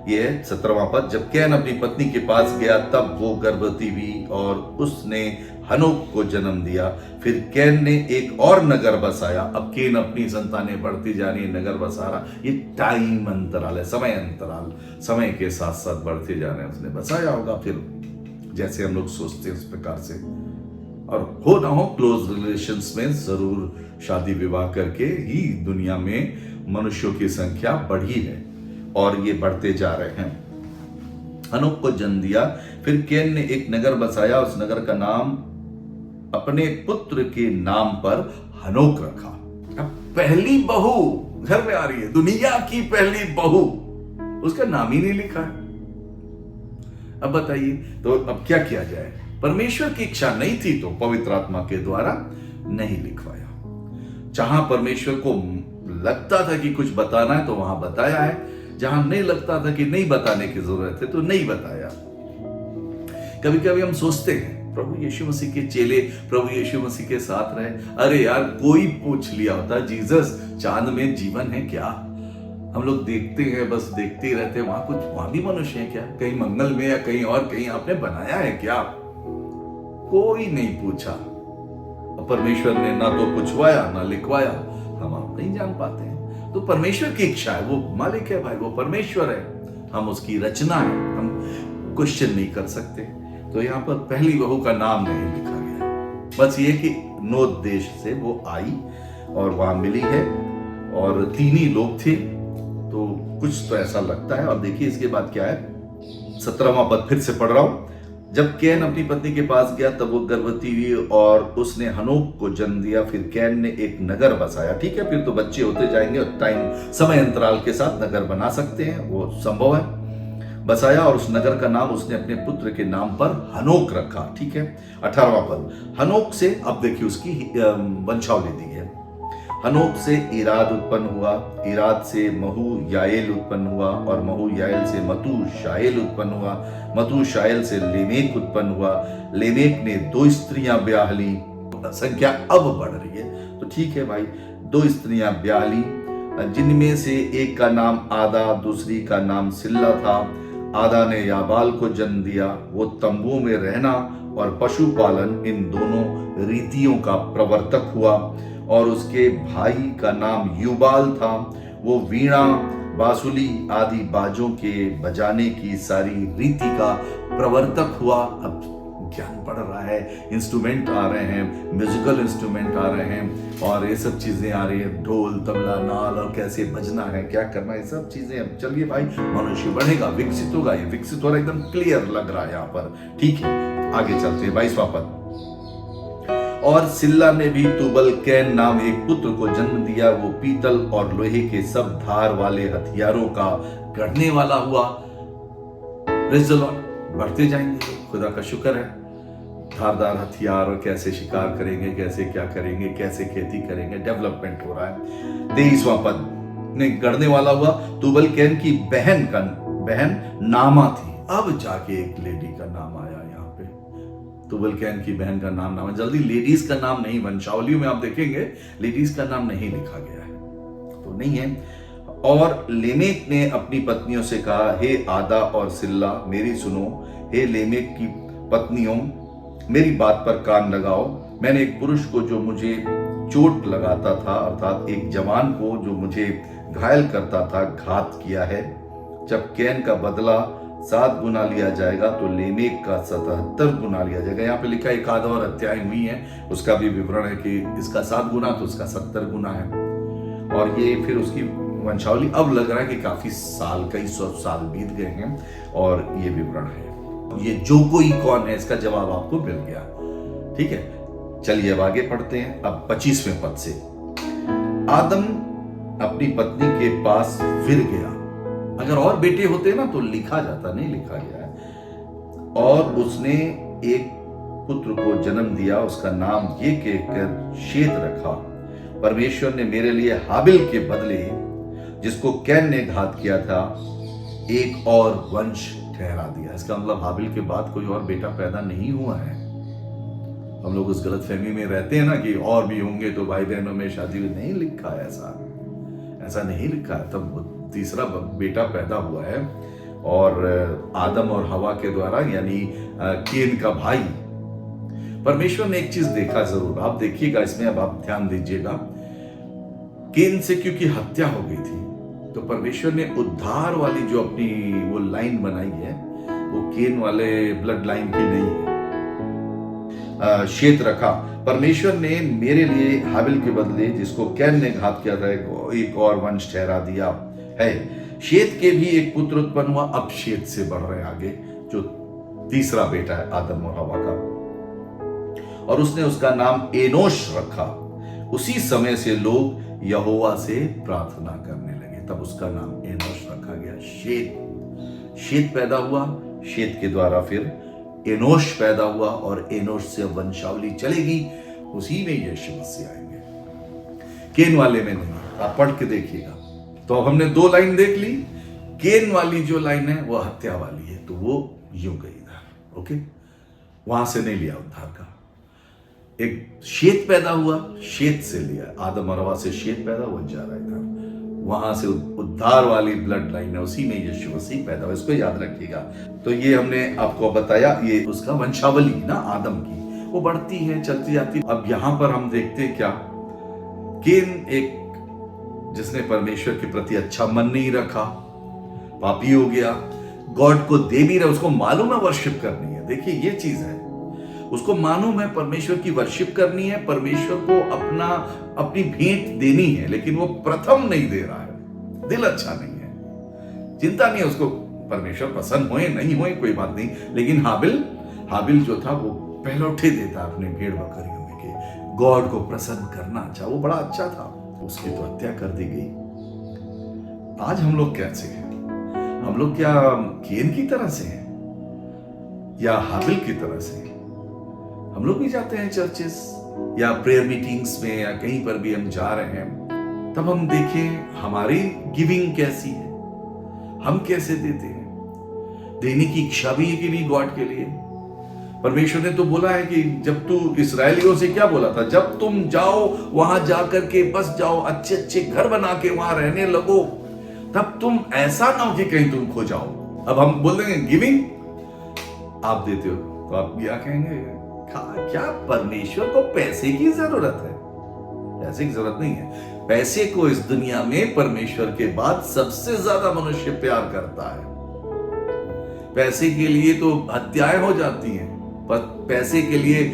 ये 17वां पद, जब कैन अपनी पत्नी के पास गया तब वो गर्भवती हुई और उसने हनोक को जन्म दिया। फिर कैन ने एक और नगर बसाया। अब कैन अपनी संतानें बढ़ती जा रही है, नगर बसा रहा। ये टाइम अंतराल है, समय अंतराल, समय के साथ साथ बढ़ते जा रहे हैं। उसने बसाया होगा फिर, जैसे हम लोग सोचते हैं उस प्रकार से, और हो ना हो क्लोज रिलेशंस में जरूर शादी विवाह करके ही दुनिया में मनुष्यों की संख्या बढ़ी है और ये बढ़ते जा रहे हैं। हनोक को जन्म दिया। फिर कैन ने एक नगर बसाया, उस नगर का नाम अपने पुत्र के नाम पर हनोक रखा। अब पहली बहू घर में आ रही है, दुनिया की पहली बहू, उसका नाम ही नहीं लिखा है। अब बताइए, तो अब क्या किया जाए? परमेश्वर की इच्छा नहीं थी तो पवित्र आत्मा के द्वारा नहीं लिखवाया। जहां परमेश्वर को लगता था कि कुछ बताना है तो वहां बताया है, जहां नहीं लगता था कि नहीं बताने की जरूरत है तो नहीं बताया। कभी कभी हम सोचते हैं प्रभु यीशु मसीह के चेले प्रभु यीशु मसीह के साथ रहे, अरे यार कोई पूछ लिया होता, जीसस चांद में जीवन है क्या? हम लोग देखते हैं, बस देखते ही रहते हैं, वहां भी मनुष्य है क्या? कहीं मंगल में या कहीं और कहीं आपने बनाया है क्या? कोई नहीं पूछा। परमेश्वर ने ना तो पूछवाया ना लिखवाया, हम आप नहीं जान पाते हैं। तो परमेश्वर की इच्छा है, वो मालिक है भाई, वो परमेश्वर है, हम उसकी रचना है, हम क्वेश्चन नहीं कर सकते। तो यहाँ पर पहली बहू का नाम नहीं लिखा गया, बस ये कि नोद देश से वो आई और वहां मिली है और 3 ही लोग थे, तो कुछ तो ऐसा लगता है। और देखिए इसके बाद क्या है, 17वां पद फिर से पढ़ रहा हूं। जब कैन अपनी पत्नी के पास गया तब वो गर्भवती हुई और उसने हनोक को जन्म दिया। फिर कैन ने एक नगर बसाया। ठीक है, फिर तो बच्चे होते जाएंगे और टाइम समय अंतराल के साथ नगर बना सकते हैं, वो संभव है। बसाया और उस नगर का नाम उसने अपने पुत्र के नाम पर हनोक रखा। ठीक है, 18वां पद, हनोक से, अब देखिए उसकी वंशावली दी है। हनोक से इराद उत्पन्न हुआ, इराद से महू याएल उत्पन्न हुआ और महू याएल से मतू शाएल उत्पन्न हुआ, मतू शाएल से लेमेक उत्पन्न हुआ। लेमेक ने 2 स्त्रियां ब्याह ली। संख्या अब बढ़ रही है, तो ठीक है भाई, 2 स्त्रियां ब्याह ली, जिनमें से एक का नाम आदा, दूसरी का नाम सिल्ला था। आदा ने याबाल को जन्म दिया। वो तंबुओं में रहना और पशुपालन, इन दोनों रीतियों का प्रवर्तक हुआ। और उसके भाई का नाम युबाल था। वो वीणा, बांसुरी आदि बाजों के बजाने की सारी रीति का प्रवर्तक हुआ। अब ज्ञान बढ़ रहा है, इंस्ट्रूमेंट आ रहे हैं, म्यूजिकल इंस्ट्रूमेंट आ रहे हैं और ये सब चीजें आ रही है, ढोल तबला नाल और कैसे बजना है, क्या करना है, सब चीजें। अब चलिए भाई, मनुष्य बढ़ेगा, विकसित होगा, ये विकसित हो रहा है, एकदम क्लियर लग रहा है यहाँ पर। ठीक है, आगे चलते हैं। 22वां पद, और सिल्ला ने भी तुबल कैन नाम एक पुत्र को जन्म दिया। वो पीतल और लोहे के सब धार वाले हथियारों का गढ़ने वाला हुआ। प्रेज़ द लॉर्ड, बढ़ते जाएंगे, खुदा का शुक्र है। धारदार हथियार और कैसे शिकार करेंगे, कैसे क्या करेंगे, कैसे खेती करेंगे, डेवलपमेंट हो रहा है। 23वां पद, ने गढ़ने वाला हुआ। तुबल कैन की बहन नामा थी। अब जाके एक लेडी का नाम आया यहाँ पे, तुबल कैन की बहन का नाम जल्दी लेडीज का नाम नहीं, वंशावलियों में आप देखेंगे लेडीज का नाम नहीं लिखा गया है, तो नहीं है। और लेमेक ने अपनी पत्नियों से कहा, हे आदा और सिल्ला मेरी सुनो, हे लेमेक की पत्नियों मेरी बात पर कान लगाओ। मैंने एक पुरुष को जो मुझे चोट लगाता था, अर्थात एक जवान को जो मुझे घायल करता था, घात किया है। जब कैन का बदला 7 गुना लिया जाएगा तो लेमेक का 77 गुना लिया जाएगा। यहाँ पे लिखा है 1 आधा और अध्याय हुई है, उसका भी विवरण है कि इसका 7 गुना तो उसका 70 गुना है। और ये फिर उसकी वंशावली, अब लग रहा है कि काफी साल, कई 100 साल बीत गए हैं और ये विवरण है। ये जो कोई कौन है, इसका जवाब आपको मिल गया। ठीक है, चलिए अब आगे पढ़ते हैं। अब 25वें पद से, आदम अपनी पत्नी के पास फिर गया। अगर और बेटे होते ना तो लिखा जाता, नहीं लिखा गया है। और उसने एक पुत्र को जन्म दिया, उसका नाम ये कहकर शेत रखा, परमेश्वर ने मेरे लिए हाबिल के बदले जिसको कैन ने घात किया था एक और वंश ठहरा दिया। इसका मतलब हाबिल के बाद कोई और बेटा पैदा नहीं हुआ है। हम लोग उस गलतफहमी में रहते हैं ना कि और भी होंगे तो भाई बहनों में शादी नहीं लिखा है, ऐसा नहीं लिखा है। तब वो तीसरा बेटा पैदा हुआ है और आदम और हवा के द्वारा, यानी केन का भाई। परमेश्वर ने एक चीज देखा जरूर, आप देखिएगा इसमें, अब आप ध्यान दीजिएगा। केन से क्योंकि हत्या हो गई थी, तो परमेश्वर ने उद्धार वाली जो अपनी वो लाइन बनाई है, वो केन वाले ब्लड लाइन की नहीं है। शेत रखा। परमेश्वर ने मेरे लिए हाबिल के बदले, जिसको कैन ने घात किया था, एक और वंश ठहरा दिया है। शेत के भी एक पुत्र उत्पन्न हुआ। अब शेत से बढ़ रहे आगे, जो तीसरा बेटा है आदम और हवा का, और उसने उसका नाम एनोश रखा। उसी समय से लोग यहोवा से प्रार्थना करने लगे, तब उसका नाम एनोश रखा गया। शेत पैदा हुआ, शेत के द्वारा फिर एनोश पैदा हुआ, और एनोश से वंशावली चलेगी, उसी में यीशु मसीह आएंगे, केन वाले में नहीं। आप पढ़ के देखिएगा। तो अब हमने 2 लाइन देख ली। केन वाली जो लाइन है वो हत्या वाली है, तो वो यूं गई इधर, ओके, वहां से नहीं लिया उद्धार का। एक शेत पैदा हुआ, शेत से लिया, आदम और हवा से शेत पैदा हुआ, जा रहा था, वहां से उद्धार वाली ब्लड लाइन है, उसी में यीशु मसीह पैदा हुआ। इसको याद रखिएगा। तो ये हमने आपको बताया, ये उसका वंशावली ना आदम की, वो बढ़ती है, चलती जाती। अब यहां पर हम देखते हैं क्या, केन एक जिसने परमेश्वर के प्रति अच्छा मन नहीं रखा, पापी हो गया, गॉड को दे भी रहा, उसको मालूम है वर्शिप करनी है। देखिए ये चीज है, उसको मालूम है परमेश्वर की वर्शिप करनी है, परमेश्वर को अपनी भेंट देनी है, लेकिन वो प्रथम नहीं दे रहा है। दिल अच्छा नहीं है, चिंता नहीं है उसको, परमेश्वर पसंद होए नहीं होए कोई बात नहीं, लेकिन हाबिल जो था वो पहलौठे देता अपने भेड़ बकरियों में के गॉड को प्रसन्न करना अच्छा, वो बड़ा अच्छा था, उसकी तो हत्या कर दी गई। आज हम लोग कैसे हैं? हम लोग क्या केन की तरह से हैं या हाबिल की तरह से? हम लोग भी जाते हैं चर्चेस या प्रेयर मीटिंग्स में या कहीं पर भी हम जा रहे हैं, तब हम देखें हमारी गिविंग कैसी है, हम कैसे देते हैं। देने की इच्छा भी है कि नहीं गॉड के लिए? परमेश्वर ने तो बोला है कि जब तू इस्राएलियों से क्या बोला था, जब तुम जाओ वहां जाकर के बस जाओ, अच्छे अच्छे घर बना के वहां रहने लगो, तब तुम ऐसा ना हो कि कहीं तुम खो जाओ। अब हम बोल देंगे गिविंग आप देते हो, तो आप क्या कहेंगे, क्या परमेश्वर को पैसे की जरूरत है? पैसे की जरूरत नहीं है। पैसे को इस दुनिया में परमेश्वर के बाद सबसे ज्यादा मनुष्य प्यार करता है। पैसे के लिए तो हत्याएं हो जाती हैं, पर पैसे के लिए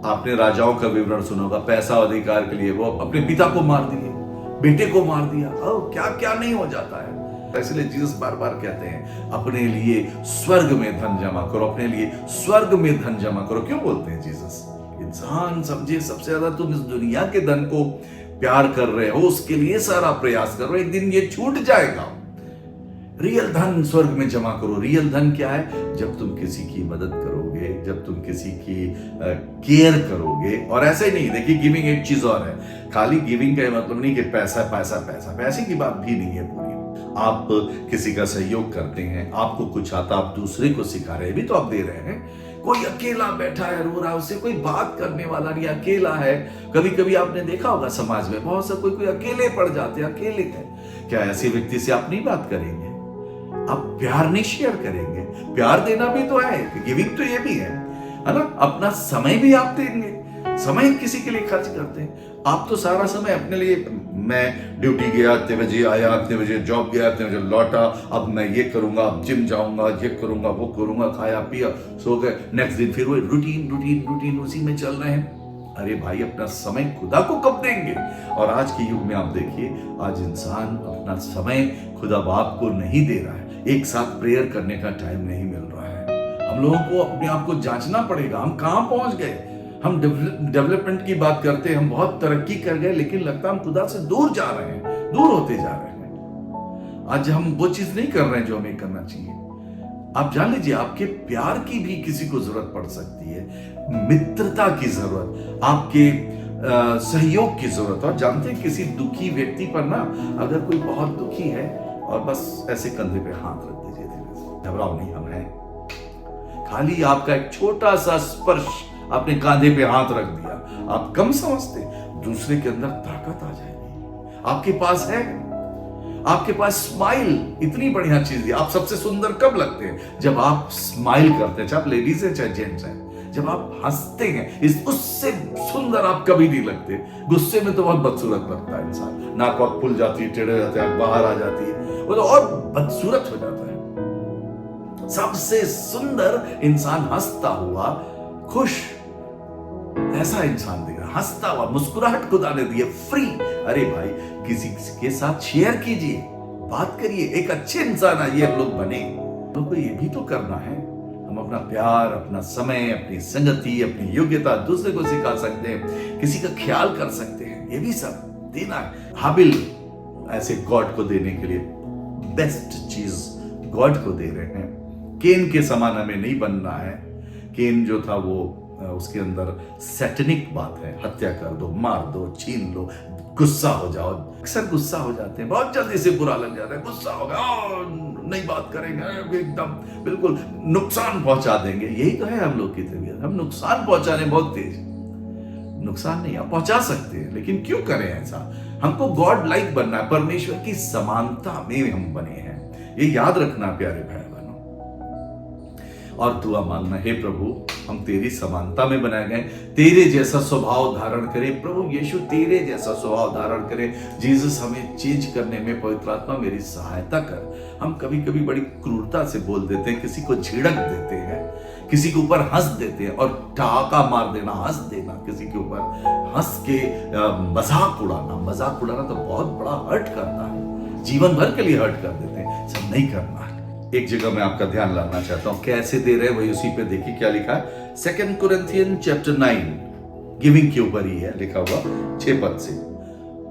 आपने राजाओं का विवरण सुना होगा, पैसा अधिकार के लिए वो अपने पिता को मार दिए, बेटे को मार दिया, क्या क्या नहीं हो जाता है। इसलिए जीसस बार बार कहते हैं अपने लिए स्वर्ग में धन जमा करो, अपने लिए स्वर्ग में धन जमा करो। क्यों बोलते हैं जीसस? इंसान समझे सबसे ज्यादा तुम इस दुनिया के धन को प्यार कर रहे हो, उसके लिए सारा प्रयास कर रहे हो, एक दिन ये छूट जाएगा। रियल धन स्वर्ग में जमा करो। रियल धन क्या है? जब तुम किसी की मदद करोगे, जब तुम किसी की केयर करोगे। और ऐसे नहीं, देखिए गिविंग एक चीज और है, खाली गिविंग का मतलब नहीं कि पैसा पैसा पैसा, पैसे की बात भी नहीं है पूरी। आप किसी का सहयोग करते हैं, आपको कुछ आता, आप दूसरे को सिखा रहे हैं, भी तो आप दे रहे हैं। कोई अकेला बैठा है, रो रहा है, उससे कोई बात करने वाला नहीं, अकेला है। कभी कभी आपने देखा होगा समाज में बहुत सा कोई अकेले पड़ जाते हैं, अकेले है। क्या ऐसे व्यक्ति से आप नहीं बात करेंगे? आप प्यार नहीं शेयर करेंगे? प्यार देना भी तो है, गिविंग तो ये भी है ना? अपना समय भी आप देंगे, समय किसी के लिए खर्च करते हैं। आप तो सारा समय अपने लिए, मैं ड्यूटी गया, इतने बजे आया, इतने बजे जॉब गया, इतने बजे लौटा, अब मैं ये करूंगा, अब जिम जाऊंगा, ये करूंगा, वो करूंगा, खाया पिया, सो गए, नेक्स्ट दिन फिर वो रूटीन रूटीन रूटीन उसी में चल रहे हैं। अरे भाई, अपना समय खुदा को कब देंगे? और आज के युग में आप देखिए, आज इंसान अपना समय खुदा बाप को नहीं दे रहा है। एक साथ प्रेयर करने का टाइम नहीं मिल रहा है। हम लोगों को अपने आप को जांचना पड़ेगा, हम कहां पहुंच गए। हम डेवलपमेंट की बात करते हैं, हम बहुत तरक्की कर गए, लेकिन लगता है हम खुदा से दूर जा रहे हैं, दूर होते जा रहे हैं। आज हम वो चीज नहीं कर रहे हैं जो हमें करना चाहिए। आप जान लीजिए, आपके प्यार की भी किसी को जरूरत पड़ सकती है, मित्रता की जरूरत, आपके सहयोग की जरूरत। और जानते हैं, किसी दुखी व्यक्ति पर ना, अगर कोई बहुत दुखी है और बस ऐसे कंधे पे हाथ रख दीजिए, घबराओ नहीं, हम हैं। खाली आपका एक छोटा सा स्पर्श, आपने कांधे पे हाथ रख दिया, आप कम समझते, दूसरे के अंदर ताकत आ जाएगी। आपके पास है। आपके पास स्माइल इतनी बढ़िया चीज है। आप सबसे सुंदर कब लगते हैं? जब आप स्माइल करते हैं, चाहे आप लेडीज हैं चाहे जेंट्स हैं। जब आप हंसते हैं, उससे सुंदर आप कभी नहीं लगते। गुस्से में तो बहुत बदसूरत लगता है इंसान, नाक वाक फूल जाती है, टेढ़े हो जाते हैं, बाहर आ जाती है, वो तो और बदसूरत हो जाता है। सबसे सुंदर इंसान हंसता हुआ, खुश, ऐसा इंसान दिख रहा, हंसता हुआ, मुस्कुराहट खुदा ने दी है, फ्री। अरे भाई, किसी के साथ शेयर कीजिए, बात करिए, एक अच्छे इंसान आइए हम लोग बने। तो ये भी तो करना है। हम अपना प्यार, अपना समय, अपनी संगति, अपनी योग्यता दूसरे को सिखा सकते हैं, किसी का ख्याल कर सकते हैं, ये भी सब देना है। हाबिल ऐसे गॉड को देने के लिए बेस्ट चीज गॉड को दे रहे हैं। केन के समान हमें नहीं बनना है। केन जो था वो उसके अंदर सैटनिक बात है, हत्या कर दो, मार दो, छीन लो, गुस्सा हो जाओ। अक्सर गुस्सा हो जाते हैं, बहुत जल्दी से बुरा लग जाता है, गुस्सा होगा, नहीं बात करेंगे, एकदम बिल्कुल नुकसान पहुंचा देंगे। यही तो है हम लोग की तबीयत, हम नुकसान पहुंचाने बहुत तेज। नुकसान नहीं आप पहुंचा सकते हैं, लेकिन क्यों करें ऐसा? हमको गॉड लाइक बनना है, परमेश्वर की समानता में हम बने हैं, ये याद रखना प्यारे भाई बहनों। और दुआ मांगना, हे प्रभु हम तेरी समानता में बनाए गए, तेरे जैसा स्वभाव धारण करें। प्रभु यीशु तेरे जैसा स्वभाव धारण करें। जीसस हमें चेंज करने में पवित्र आत्मा मेरी सहायता कर। हम कभी कभी बड़ी क्रूरता से बोल देते हैं, किसी को झिड़क देते हैं, किसी के ऊपर हंस देते हैं, और ठहाका मार देना, हंस देना, किसी के ऊपर हंस के मजाक उड़ाना तो बहुत बड़ा हर्ट करता है, जीवन भर के लिए हर्ट कर देते हैं। सब नहीं करना है। एक जगह मैं आपका ध्यान लाना चाहता हूं, कैसे दे रहे हैं वही उसी पे देखिए क्या लिखा है। 2 Corinthians chapter 9 गिविंग के ऊपर ही है लिखा हुआ, 6 पद से,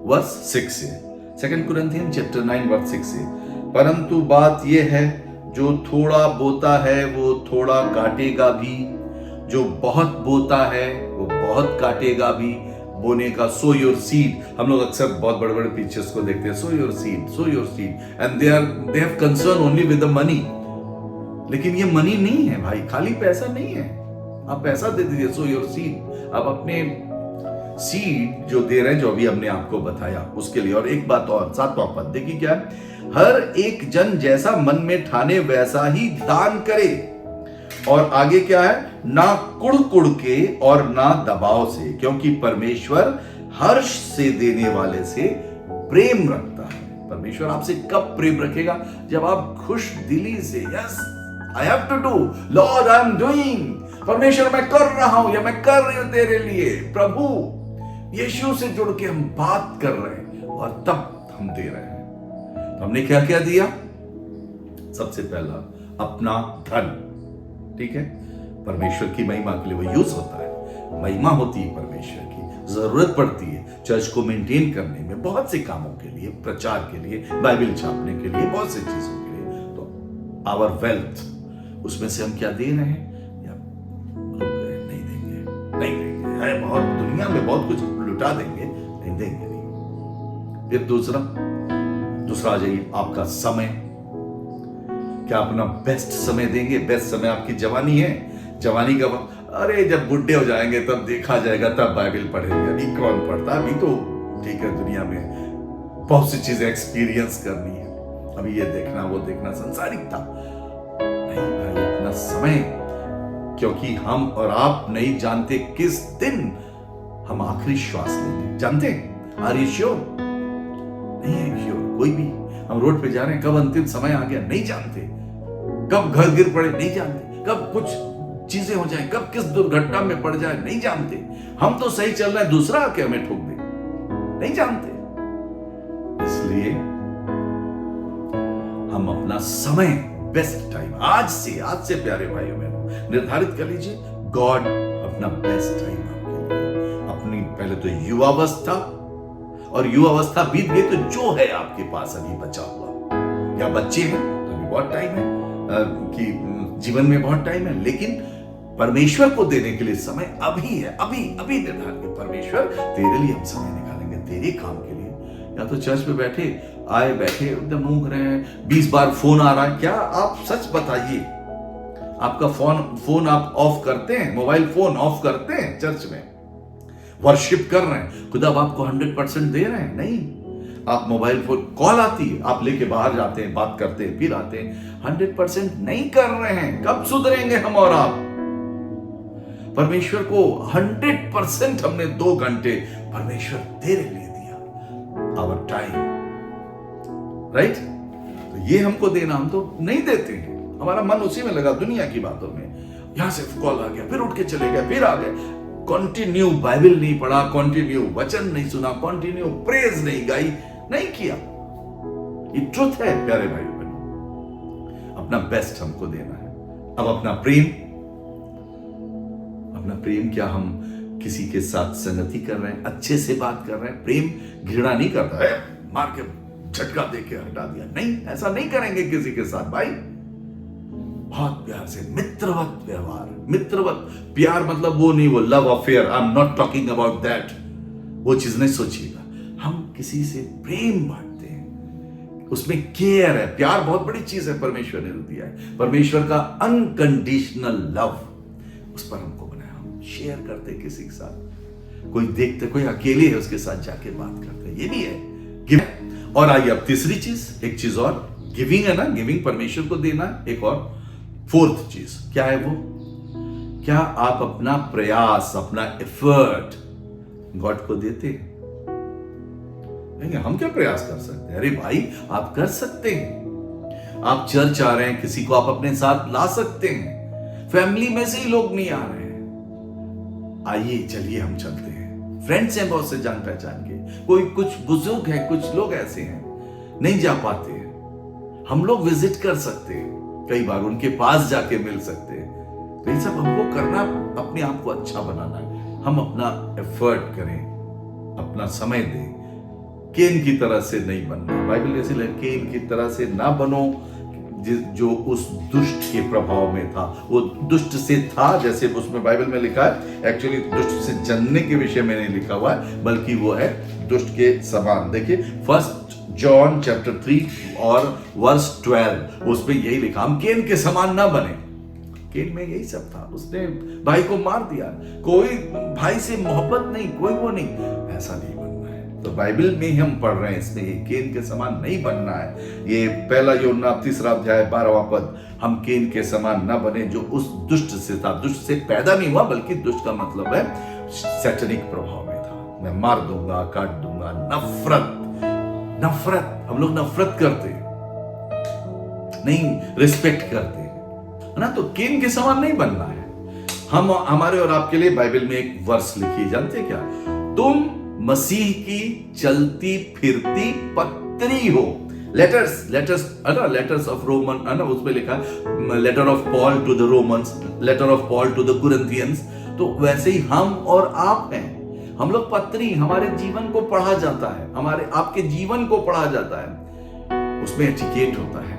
वर्स 6 से। 2 Corinthians chapter 9 वर्स 6 से, परंतु बात यह है, जो थोड़ा बोता है वो थोड़ा काटेगा भी, जो बहुत बोता है वो बहुत काटेगा भी। बोने का, सो योर सीड। हम लोग अक्सर बहुत बड़े बड़े पिक्चर्स को देखते हैं, so your seed, and they have concern only with the money. लेकिन ये मनी नहीं है भाई, खाली पैसा नहीं है। आप पैसा दे दीजिए, सो योर सीड। आप अपने सीड जो दे रहे हैं, जो अभी हमने आपको बताया उसके लिए। और एक बात और, 7वां पद देखिए क्या है, हर एक जन जैसा मन में ठाने वैसा ही दान करे। और आगे क्या है, ना कुड़ के और ना दबाव से, क्योंकि परमेश्वर हर्ष से देने वाले से प्रेम रखता है। परमेश्वर आपसे कब प्रेम रखेगा? जब आप खुश दिली से, yes I have to do, Lord I am doing, परमेश्वर मैं कर रहा हूं या मैं कर रही हूं तेरे लिए, प्रभु यीशु से जुड़ के हम बात कर रहे हैं और तब हम दे रहे हैं। तो हमने क्या क्या दिया? सबसे पहला अपना धन, ठीक है, परमेश्वर की महिमा के लिए वो यूज होता है। महिमा होती है परमेश्वर की, जरूरत पड़ती है चर्च को मेंटेन करने में, बहुत से कामों के लिए, प्रचार के लिए, बाइबल छापने के लिए, बहुत सी चीजों के लिए। तो आवर वेल्थ, उसमें से हम क्या दे रहे हैं या रुक गए, नहीं देंगे है, बहुत दुनिया में बहुत कुछ लुटा देंगे, नहीं देंगे नहीं। फिर दूसरा आ जाइए, आपका समय। क्या अपना बेस्ट समय देंगे? बेस्ट समय आपकी जवानी है, जवानी का वक्त, अरे जब बुढ़े हो जाएंगे तब देखा जाएगा, तब बाइबल पढ़ेंगे, अभी कौन पढ़ता? अभी तो ठीक है, दुनिया में बहुत सी चीजें एक्सपीरियंस करनी है, अभी ये देखना वो देखना संसारिकता नहीं भाई, अपना समय। क्योंकि हम और आप नहीं जानते किस दिन हम आखिरी श्वास लेंगे, जानते हैं? Are you sure? नहीं है श्योर कोई भी। हम रोड पे जा रहे हैं, कब अंतिम समय आ गया नहीं जानते, कब घर गिर पड़े नहीं जानते, कब कुछ चीजें हो जाए, कब किस दुर्घटना में पड़ जाए नहीं जानते। हम तो सही चल रहे हैं, दूसरा आके हमें ठोक दे, नहीं जानते। इसलिए हम अपना समय, बेस्ट टाइम आज से प्यारे भाइयों बहनों निर्धारित कर लीजिए। गॉड अपना बेस्ट टाइम आपके लिए, अपनी पहले तो युवावस्था, और युवावस्था बीत गई तो जो है आपके पास अभी बचा हुआ, या बच्चे हैं तो अभी बहुत टाइम है, कि जीवन में बहुत टाइम है, लेकिन परमेश्वर को देने के लिए समय अभी है, अभी निर्धारित है। परमेश्वर तेरे लिए हम समय निकालेंगे, तेरे काम के लिए। या तो चर्च में बैठे एकदम ऊँघ रहे हैं, 20 बार फोन आ रहा है, क्या आप सच बताइए, आपका फोन आप ऑफ करते हैं? मोबाइल फोन ऑफ करते हैं? चर्च में वर्शिप कर रहे हैं, खुदा आपको 100% दे रहे हैं? नहीं, आप मोबाइल फोन कॉल आती है, आप लेके बाहर जाते हैं, बात करते हैं, फिर आते हैं, 100% नहीं कर रहे हैं। कब सुधरेंगे हम और आप? परमेश्वर को 100% हमने 2 घंटे परमेश्वर तेरे लिए दिया, आवर टाइम, राइट? तो ये हमको देना, हम तो नहीं देते हैं। हमारा मन उसी में लगा, दुनिया की बातों में। यहां से कॉल आ गया, फिर उठ के चले गए, फिर आ गए, कंटिन्यू बाइबल नहीं पढ़ा, कंटिन्यू वचन नहीं सुना, कंटिन्यू प्रेज नहीं गाई, नहीं किया। ये ट्रुथ है प्यारे भाई बहनों। अपना बेस्ट हमको देना है। अब अपना प्रेम क्या हम किसी के साथ संगति कर रहे हैं, अच्छे से बात कर रहे हैं? प्रेम घृणा नहीं करता है, मार के झटका दे के हटा दिया, नहीं, ऐसा नहीं करेंगे किसी के साथ भाई। बहुत प्यार से, मित्रवत व्यवहार, मित्रवत प्यार मतलब वो नहीं, वो love affair, I am not talking about that, वो चीज नहीं सोचिएगा। हम किसी से प्रेम बांटते हैं, उसमें केयर है। प्यार बहुत बड़ी चीज है, परमेश्वर ने दिया है। परमेश्वर का अनकंडीशनल लव, उस पर हमको बनाया। हम शेयर करते हैं किसी के साथ, कोई देखते, कोई अकेले है, उसके साथ जाके बात करते हैं, ये भी है गिव। और आइए अब तीसरी चीज, एक चीज और, गिविंग है ना, गिविंग परमेश्वर को देना। एक और 4th चीज क्या है वो? क्या आप अपना प्रयास, अपना एफर्ट गॉड को देते हैं? नहीं, हम क्या प्रयास कर सकते हैं? अरे भाई, आप कर सकते हैं। आप चर्च आ रहे हैं, किसी को आप अपने साथ ला सकते हैं। फैमिली में से ही लोग नहीं आ रहे हैं, आइए चलिए हम चलते हैं। फ्रेंड्स हैं बहुत से जान पहचान के, कोई कुछ बुजुर्ग हैं, कुछ लोग ऐसे हैं नहीं जा पाते हैं, हम लोग विजिट कर सकते हैं, कई बार उनके पास जाके मिल सकते हैं। तो ये सब हमको करना, अपने आप को अच्छा बनाना है। हम अपना एफर्ट करें, अपना समय दें। केन की तरह से नहीं बनना। बाइबल ऐसे लिखा, केन की तरह से ना बनो जो उस दुष्ट के प्रभाव में था। वो दुष्ट से था, जैसे उसमें बाइबल में लिखा है, एक्चुअली दुष्ट से जनने के विषय में नहीं लिखा हुआ है, बल्कि वो है दुष्ट के समान। देखिए 1 जॉन चैप्टर 3 और वर्स 12, उसमें यही लिखा, हम केन के समान ना बने। केन में यही सब था, उसने भाई को मार दिया। कोई भाई से मोहब्बत नहीं, कोई वो नहीं, ऐसा नहीं बनना है। तो बाइबल में हम पढ़ रहे हैं, इसमें केन के समान नहीं बनना है। ये 1 यूहन्ना 3 अध्याय 12वां पद, हम केन के समान ना बने जो उस दुष्ट से था। दुष्ट से पैदा नहीं हुआ, बल्कि दुष्ट का मतलब है सैटनिक प्रभाव में था। मैं मार दूंगा, काट दूंगा, नफरत, हम लोग नफरत करते नहीं, रिस्पेक्ट करते है ना। तो केन के समान नहीं बनना है। हम, हमारे और आपके लिए बाइबल में एक वर्स लिखी, जानते हैं क्या? तुम मसीह की चलती फिरती पत्री हो। लेटर्स ऑफ रोमन है ना, उसमें लिखा letter of Paul to the Romans, letter of Paul to the Corinthians. तो वैसे ही हम और आप हैं, हम लोग पत्री, हमारे जीवन को पढ़ा जाता है, हमारे आपके जीवन को पढ़ा जाता है। उसमें एटिकेट होता है,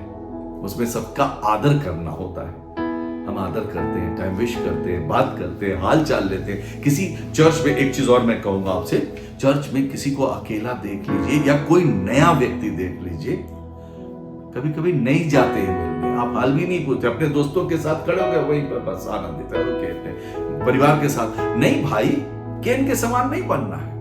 उसमें सबका आदर करना होता है। हम आदर करते हैं, टाइम विश करते हैं, बात करते हैं, हाल चाल लेते हैं। किसी चर्च में, एक चीज और मैं कहूंगा आपसे, चर्च में किसी को अकेला देख लीजिए या कोई नया व्यक्ति देख लीजिए, कभी कभी नहीं जाते हैं मिलने, आप हाल भी नहीं पूछते, अपने दोस्तों के साथ खड़े हो गए वहीं पर बस आनंदित है, अपने परिवार के साथ नहीं। भाई, केन के समान नहीं बनना है।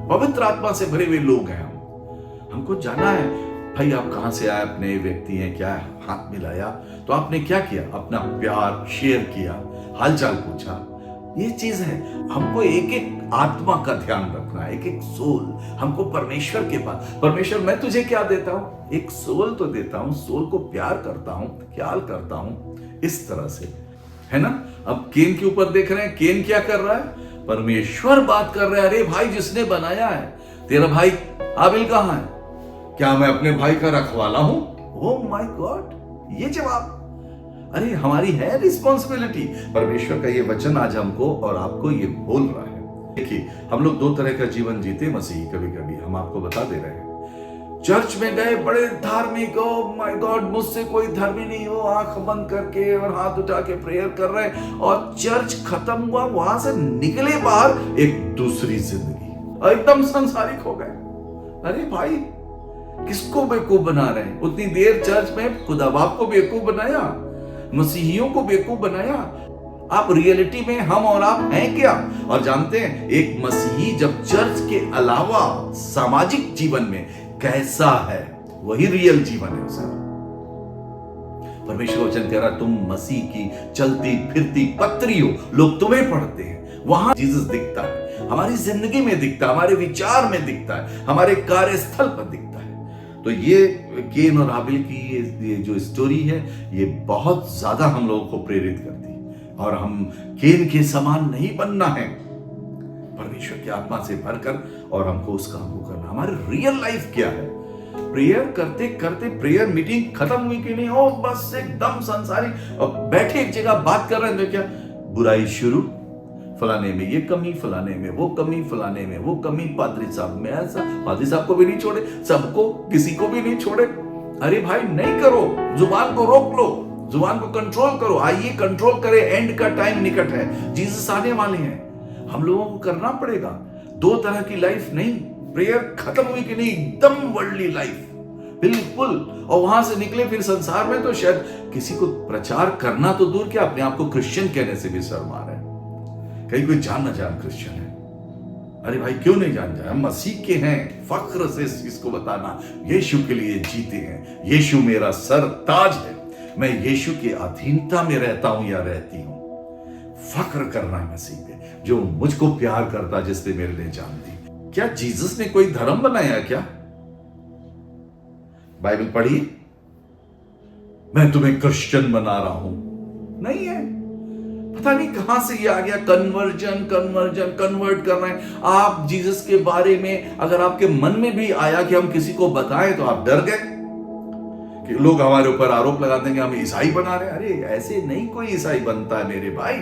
पवित्र आत्मा से भरे हुए लोग हैं हम, हमको जाना है भाई आप कहां से आए, अपने व्यक्ति हैं, क्या हाथ मिलाया तो आपने क्या किया, अपना प्यार शेयर किया, हालचाल पूछा, ये चीज है। हमको एक एक आत्मा का ध्यान रखना है, एक एक सोल हमको परमेश्वर के पास। परमेश्वर, मैं तुझे क्या देता हूं? एक सोल तो देता हूं, सोल को प्यार करता हूं, ख्याल करता हूं, इस तरह से, है ना। अब केन के ऊपर देख रहे हैं, केन क्या कर रहा है? परमेश्वर बात कर रहे हैं, अरे भाई जिसने बनाया है, तेरा भाई हाबिल कहां है? क्या मैं अपने भाई का रखवाला हूं? ओह माय गॉड, ये जवाब। अरे हमारी है रिस्पॉन्सिबिलिटी। परमेश्वर का ये वचन आज हमको और आपको ये बोल रहा है। देखिए, हम लोग 2 तरह का जीवन जीते मसीही, कभी कभी हम आपको बता दे रहे हैं। चर्च में गए, बड़े धार्मिक, ओह माय गॉड मुझसे कोई धर्मी नहीं हो, आंख बंद करके और हाथ उठा के प्रेयर कर रहे हैं, और चर्च खत्म हुआ, वहां से निकले बाहर एक दूसरी जिंदगी, एकदम संसारिक हो गए। अरे भाई, किसको बेवकूफ बना रहे हैं? उतनी देर चर्च में खुदा बाप को बेवकूफ बनाया, मसीहियों को बेवकूफ बनाया, आप रियलिटी में हम और आप हैं क्या? और जानते हैं एक मसीही जब चर्च के अलावा सामाजिक जीवन में कैसा है, वही रियल जीवन है उसका। परमेश्वर वचन कह रहा तुम मसीह की चलती फिरती पत्री हो, लोग तुम्हें पढ़ते हैं, वहां जीसस दिखता है, हमारी जिंदगी में दिखता है, हमारे विचार में दिखता है, हमारे कार्यस्थल पर दिखता है। तो ये केन और हाबिल की ये जो स्टोरी है, ये बहुत ज्यादा हम लोगों को प्रेरित करती है। और हम केन के समान नहीं बनना है, परमेश्वर की आत्मा से भरकर, और हमको उस काम को करना। हमारी रियल लाइफ क्या है? प्रेयर करते करते प्रेयर मीटिंग खत्म हुई कि नहीं, ओ बस एकदम संसारी बैठे एक जगह बात कर रहे हैं, तो क्या बुराई शुरू, फलाने में ये कमी, फलाने में वो कमी, फलाने में वो कमी, पादरी साहब में ऐसा, पादरी साहब को भी नहीं छोड़े, सबको, किसी को भी नहीं छोड़े। अरे भाई नहीं करो, जुबान को रोक लो, जुबान को कंट्रोल करो। आइए कंट्रोल करें, एंड का टाइम निकट है, जीसस आने वाले हैं, हम लोगों को करना पड़ेगा। दो तरह की लाइफ नहीं, प्रेयर खत्म हुई कि नहीं, एकदम वर्ल्डली लाइफ बिल्कुल, और वहां से निकले फिर संसार में, तो शायद किसी को प्रचार करना तो दूर क्या, अपने आप को क्रिश्चियन कहने से भी शर्म आ रहा है। कहीं कोई जान ना जान क्रिश्चियन है, अरे भाई क्यों नहीं जान जाए, हम मसीह के हैं, फख्र से इस चीज को बताना, यीशु के लिए जीते हैं, यीशु मेरा सर ताज है, मैं यीशु की अधीनता में रहता हूं या रहती हूं। फख्र करना है मसीह पे, जो मुझको प्यार करता, जिसने मेरे लिए जान दी। क्या जीसस ने कोई धर्म बनाया क्या? बाइबल पढ़िए, मैं तुम्हें क्रिश्चियन बना रहा हूं, नहीं है। पता नहीं कहां से ये आ गया, कन्वर्ट कर रहे हैं आप जीसस के बारे में। अगर आपके मन में भी आया कि हम किसी को बताएं, तो आप डर गए कि लोग हमारे ऊपर आरोप लगा देंगे हम ईसाई बना रहे हैं। अरे ऐसे नहीं कोई ईसाई बनता है मेरे भाई,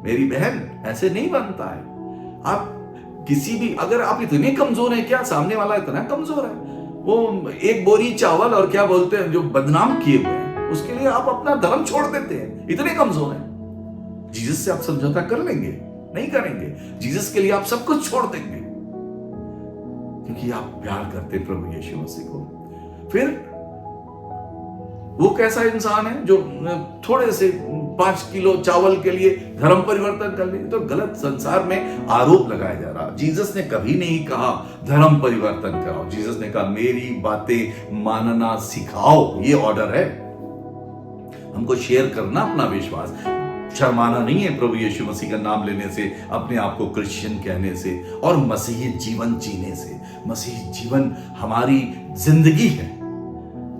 मेरी बहन, ऐसे नहीं बनता है। आप किसी भी, अगर आप इतने कमजोर हैं क्या, सामने वाला इतना कमजोर है, वो एक बोरी चावल और क्या बोलते हैं जो बदनाम किए हुए हैं, उसके लिए आप अपना धर्म छोड़ देते हैं, इतने कमजोर हैं। जीसस से आप समझौता कर लेंगे? नहीं करेंगे। जीसस के लिए आप सब कुछ छोड़ देंगे, क्योंकि आप प्यार करते हैं प्रभु यीशु मसीह को। फिर वो कैसा इंसान है जो थोड़े से 5 किलो चावल के लिए धर्म परिवर्तन कर ले? तो गलत संसार में आरोप लगाया जा रहा। जीसस ने कभी नहीं कहा धर्म परिवर्तन कराओ, जीसस ने कहा मेरी बातें मानना सिखाओ, ये ऑर्डर है। हमको शेयर करना अपना विश्वास, शर्माना नहीं है प्रभु यीशु मसीह का नाम लेने से, अपने आप को क्रिश्चियन कहने से, और मसीही जीवन जीने से। मसीही जीवन हमारी जिंदगी है,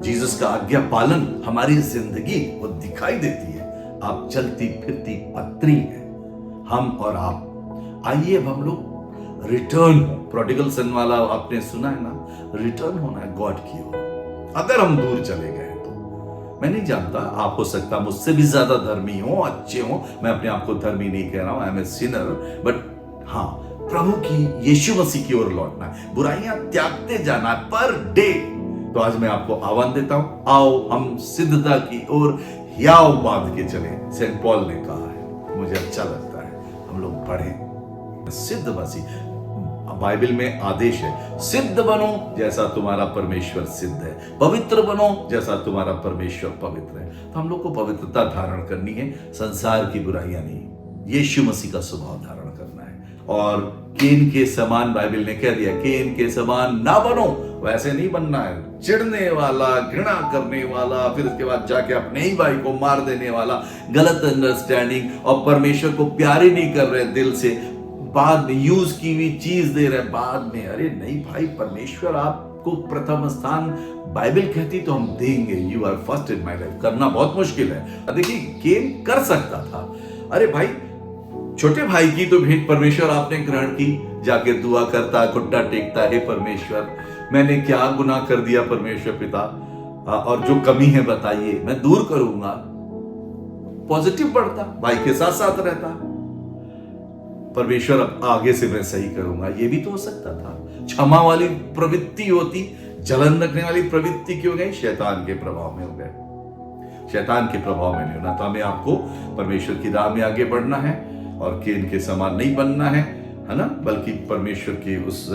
जीसस का आज्ञा पालन हमारी जिंदगी वो दिखाई देती है। आप चलती फिरती पत्री है, हम और आप। आइए अब हम लोग रिटर्न हो, प्रोडिगल सन वाला आपने सुना है ना, रिटर्न होना है गॉड की ओर। अगर हम दूर चले गए तो, मैं नहीं जानता, आप हो सकता मुझसे भी ज्यादा धर्मी हो, अच्छे हो, मैं अपने आप को धर्मी नहीं कह रहा हूं, I am a sinner, but हाँ, प्रभु की यीशु मसीह की ओर लौटना है, बुराइयां त्यागते जाना है पर डे। तो आज मैं आपको आह्वान देता हूं, आओ हम सिद्धता की ओर हियाव बांध के चले। सेंट पॉल ने कहा है, मुझे अच्छा लगता है, हम लोग पढ़ें। सिद्ध मसीह, बाइबल में आदेश है, सिद्ध बनो जैसा तुम्हारा परमेश्वर सिद्ध है, पवित्र बनो जैसा तुम्हारा परमेश्वर पवित्र है। तो हम लोग को पवित्रता धारण करनी है, संसार की बुराइयां नहीं, यीशु मसीह का स्वभाव धारण करना है। और केन के समान, बाइबल ने कह दिया, केन के समान ना बनो, वैसे नहीं बनना है, चिढ़ने वाला, घृणा करने वाला, फिर उसके बाद जाके अपने ही भाई को मार देने वाला, गलत अंडरस्टैंडिंग, और परमेश्वर को प्यार ही नहीं कर रहे दिल से, बाद में यूज की हुई चीज दे रहे बाद में। अरे नहीं भाई, परमेश्वर आपको प्रथम स्थान बाइबल कहती तो हम देंगे, you are first in my life. करना बहुत मुश्किल है। देखिए केन कर सकता था, अरे भाई छोटे भाई की तो भेंट परमेश्वर आपने ग्रहण की, जाके दुआ करता, घुटना टेकता है, परमेश्वर मैंने क्या गुनाह कर दिया परमेश्वर पिता, और जो कमी है बताइए, मैं दूर करूंगा। पॉजिटिव बढ़ता, भाई के साथ साथ रहता, परमेश्वर अब आगे से मैं सही करूंगा, ये भी तो हो सकता था। क्षमा वाली प्रवृत्ति होती, जलन रखने वाली प्रवृत्ति क्यों गई? शैतान के प्रभाव में हो गए, शैतान के प्रभाव में नहीं होना। तो हमें आपको परमेश्वर की राह में आगे बढ़ना है, और केन के समान नहीं बनना है ना, बल्कि परमेश्वर की उस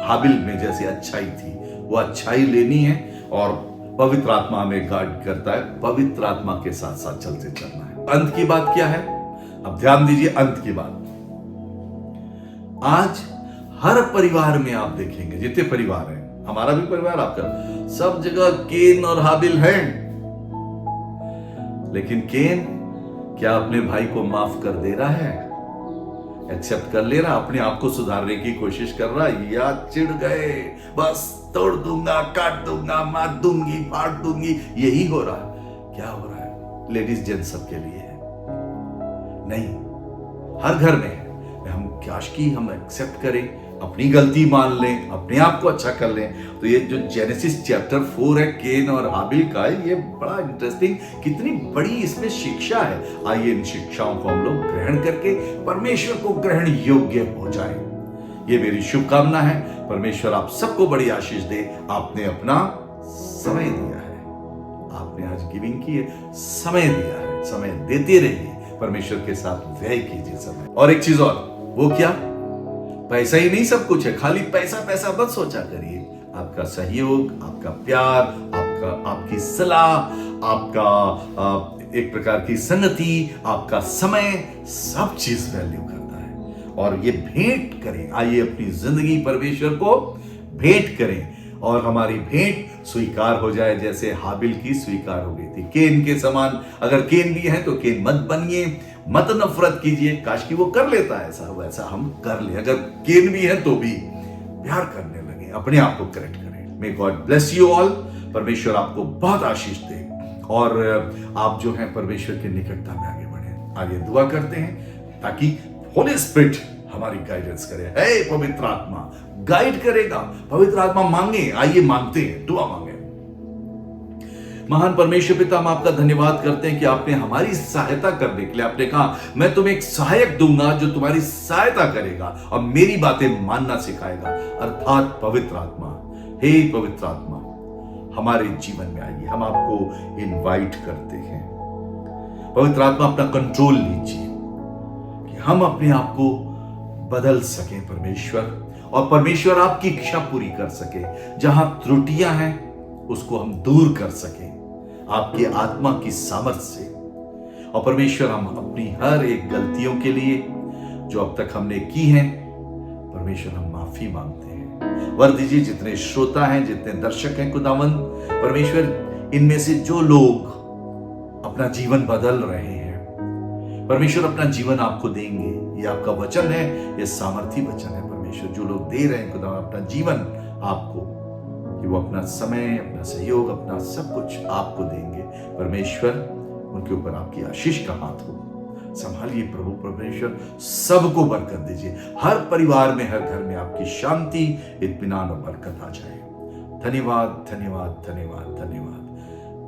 हाबिल में जैसी अच्छाई थी वो अच्छाई लेनी है, और पवित्र आत्मा हमें गाइड करता है, पवित्र आत्मा के साथ साथ चलते चलना है। अंत की बात क्या है? अब ध्यान दीजिए अंत की बात। आज हर परिवार में आप देखेंगे, जितने परिवार हैं, हमारा भी परिवार, आपका, सब जगह केन और हाबिल हैं। लेकिन केन क्या अपने भाई को माफ कर दे रहा है? एक्सेप्ट कर ले रहा? अपने आप को सुधारने की कोशिश कर रहा है? या चिढ़ गए, बस तोड़ दूंगा, काट दूंगा, मार दूंगी, फाड़ दूंगी, यही हो रहा है? क्या हो रहा है? लेडीज जेंट्स सबके लिए है? नहीं, हर घर में है। हम काश की हम एक्सेप्ट करें, अपनी गलती मान लें, अपने आप को अच्छा कर लें। तो ये जो जेनेसिस चैप्टर 4 है केन और हाबिल का, ये बड़ा इंटरेस्टिंग, कितनी बड़ी इसमें शिक्षा है। आइए इन शिक्षाओं को हम लोग ग्रहण करके परमेश्वर को ग्रहण योग्य हो जाए, ये मेरी शुभकामना है। परमेश्वर आप सबको बड़ी आशीष दे। आपने अपना समय दिया है, आपने आज गिविंग की है, समय दिया है, समय देते रहिए, परमेश्वर के साथ व्यय कीजिए समय। और एक चीज और, वो क्या? पैसा ही नहीं सब कुछ है, खाली पैसा पैसा मत सोचा करिए। आपका सहयोग, आपका प्यार, आपकी सलाह, आपका एक प्रकार की संगति, आपका समय, सब चीज वैल्यू करता है। और ये भेंट करें, आइए अपनी जिंदगी परमेश्वर को भेंट करें और हमारी भेंट स्वीकार हो जाए, जैसे हाबिल की स्वीकार हो गई थी। केन के समान अगर केन भी है तो केन मत बनिए, मत नफरत कीजिए। काश की वो कर लेता है ऐसा, वैसा हम कर ले। अगर केन भी है तो भी प्यार करने लगे, अपने आप को करेक्ट करें। May God bless you all. परमेश्वर आपको बहुत आशीष दे और आप जो है परमेश्वर की निकटता में आगे बढ़े। आइए दुआ करते हैं ताकि होली स्पिरिट हमारी गाइडेंस करे। हे पवित्र आत्मा गाइड करेगा, पवित्र आत्मा मांगे, आइए मांगते हैं, दुआ मांगे। महान परमेश्वर पिता, हम आपका धन्यवाद करते हैं कि आपने हमारी सहायता करने के लिए, आपने कहा मैं तुम्हें एक सहायक दूंगा जो तुम्हारी सहायता करेगा और मेरी बातें मानना सिखाएगा, अर्थात पवित्र आत्मा। हे पवित्र आत्मा, हमारे जीवन में आइए, हम आपको इनवाइट करते हैं। पवित्र आत्मा अपना कंट्रोल लीजिए कि हम अपने आप को बदल सकें परमेश्वर, और परमेश्वर आपकी इच्छा पूरी कर सके। जहां त्रुटियां हैं उसको हम दूर कर सकें आपकी आत्मा की सामर्थ्य से। और परमेश्वर हम अपनी हर एक गलतियों के लिए जो अब तक हमने की हैं, परमेश्वर हम माफी मांगते हैं। वर दीजिए जितने श्रोता हैं, जितने दर्शक हैं खुदावंद, परमेश्वर इनमें से जो लोग अपना जीवन बदल रहे हैं, परमेश्वर अपना जीवन आपको देंगे। ये आपका वचन है, ये सामर्थी वचन है परमेश्वर। जो लोग दे रहे हैं खुदावंद अपना जीवन आपको, कि वो अपना समय, अपना सहयोग, अपना सब कुछ आपको देंगे परमेश्वर, उनके ऊपर आपकी आशीष का हाथ हो। संभालिए प्रभु परमेश्वर, सबको बरकत दीजिए। हर परिवार में, हर घर में आपकी शांति, इत्मीनान और बरकत आ जाए। धन्यवाद धन्यवाद धन्यवाद धन्यवाद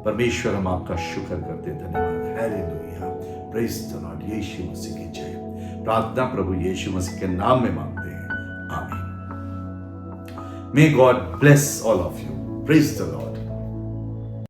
परमेश्वर, हम आपका शुक्र करते हैं। धन्यवाद। Hallelujah, praise the Lord. Yeshu Masih की जय। प्रार्थना प्रभु यीशु मसीह के नाम में मांगते हैं, आमीन। May God bless all of you. Praise the Lord.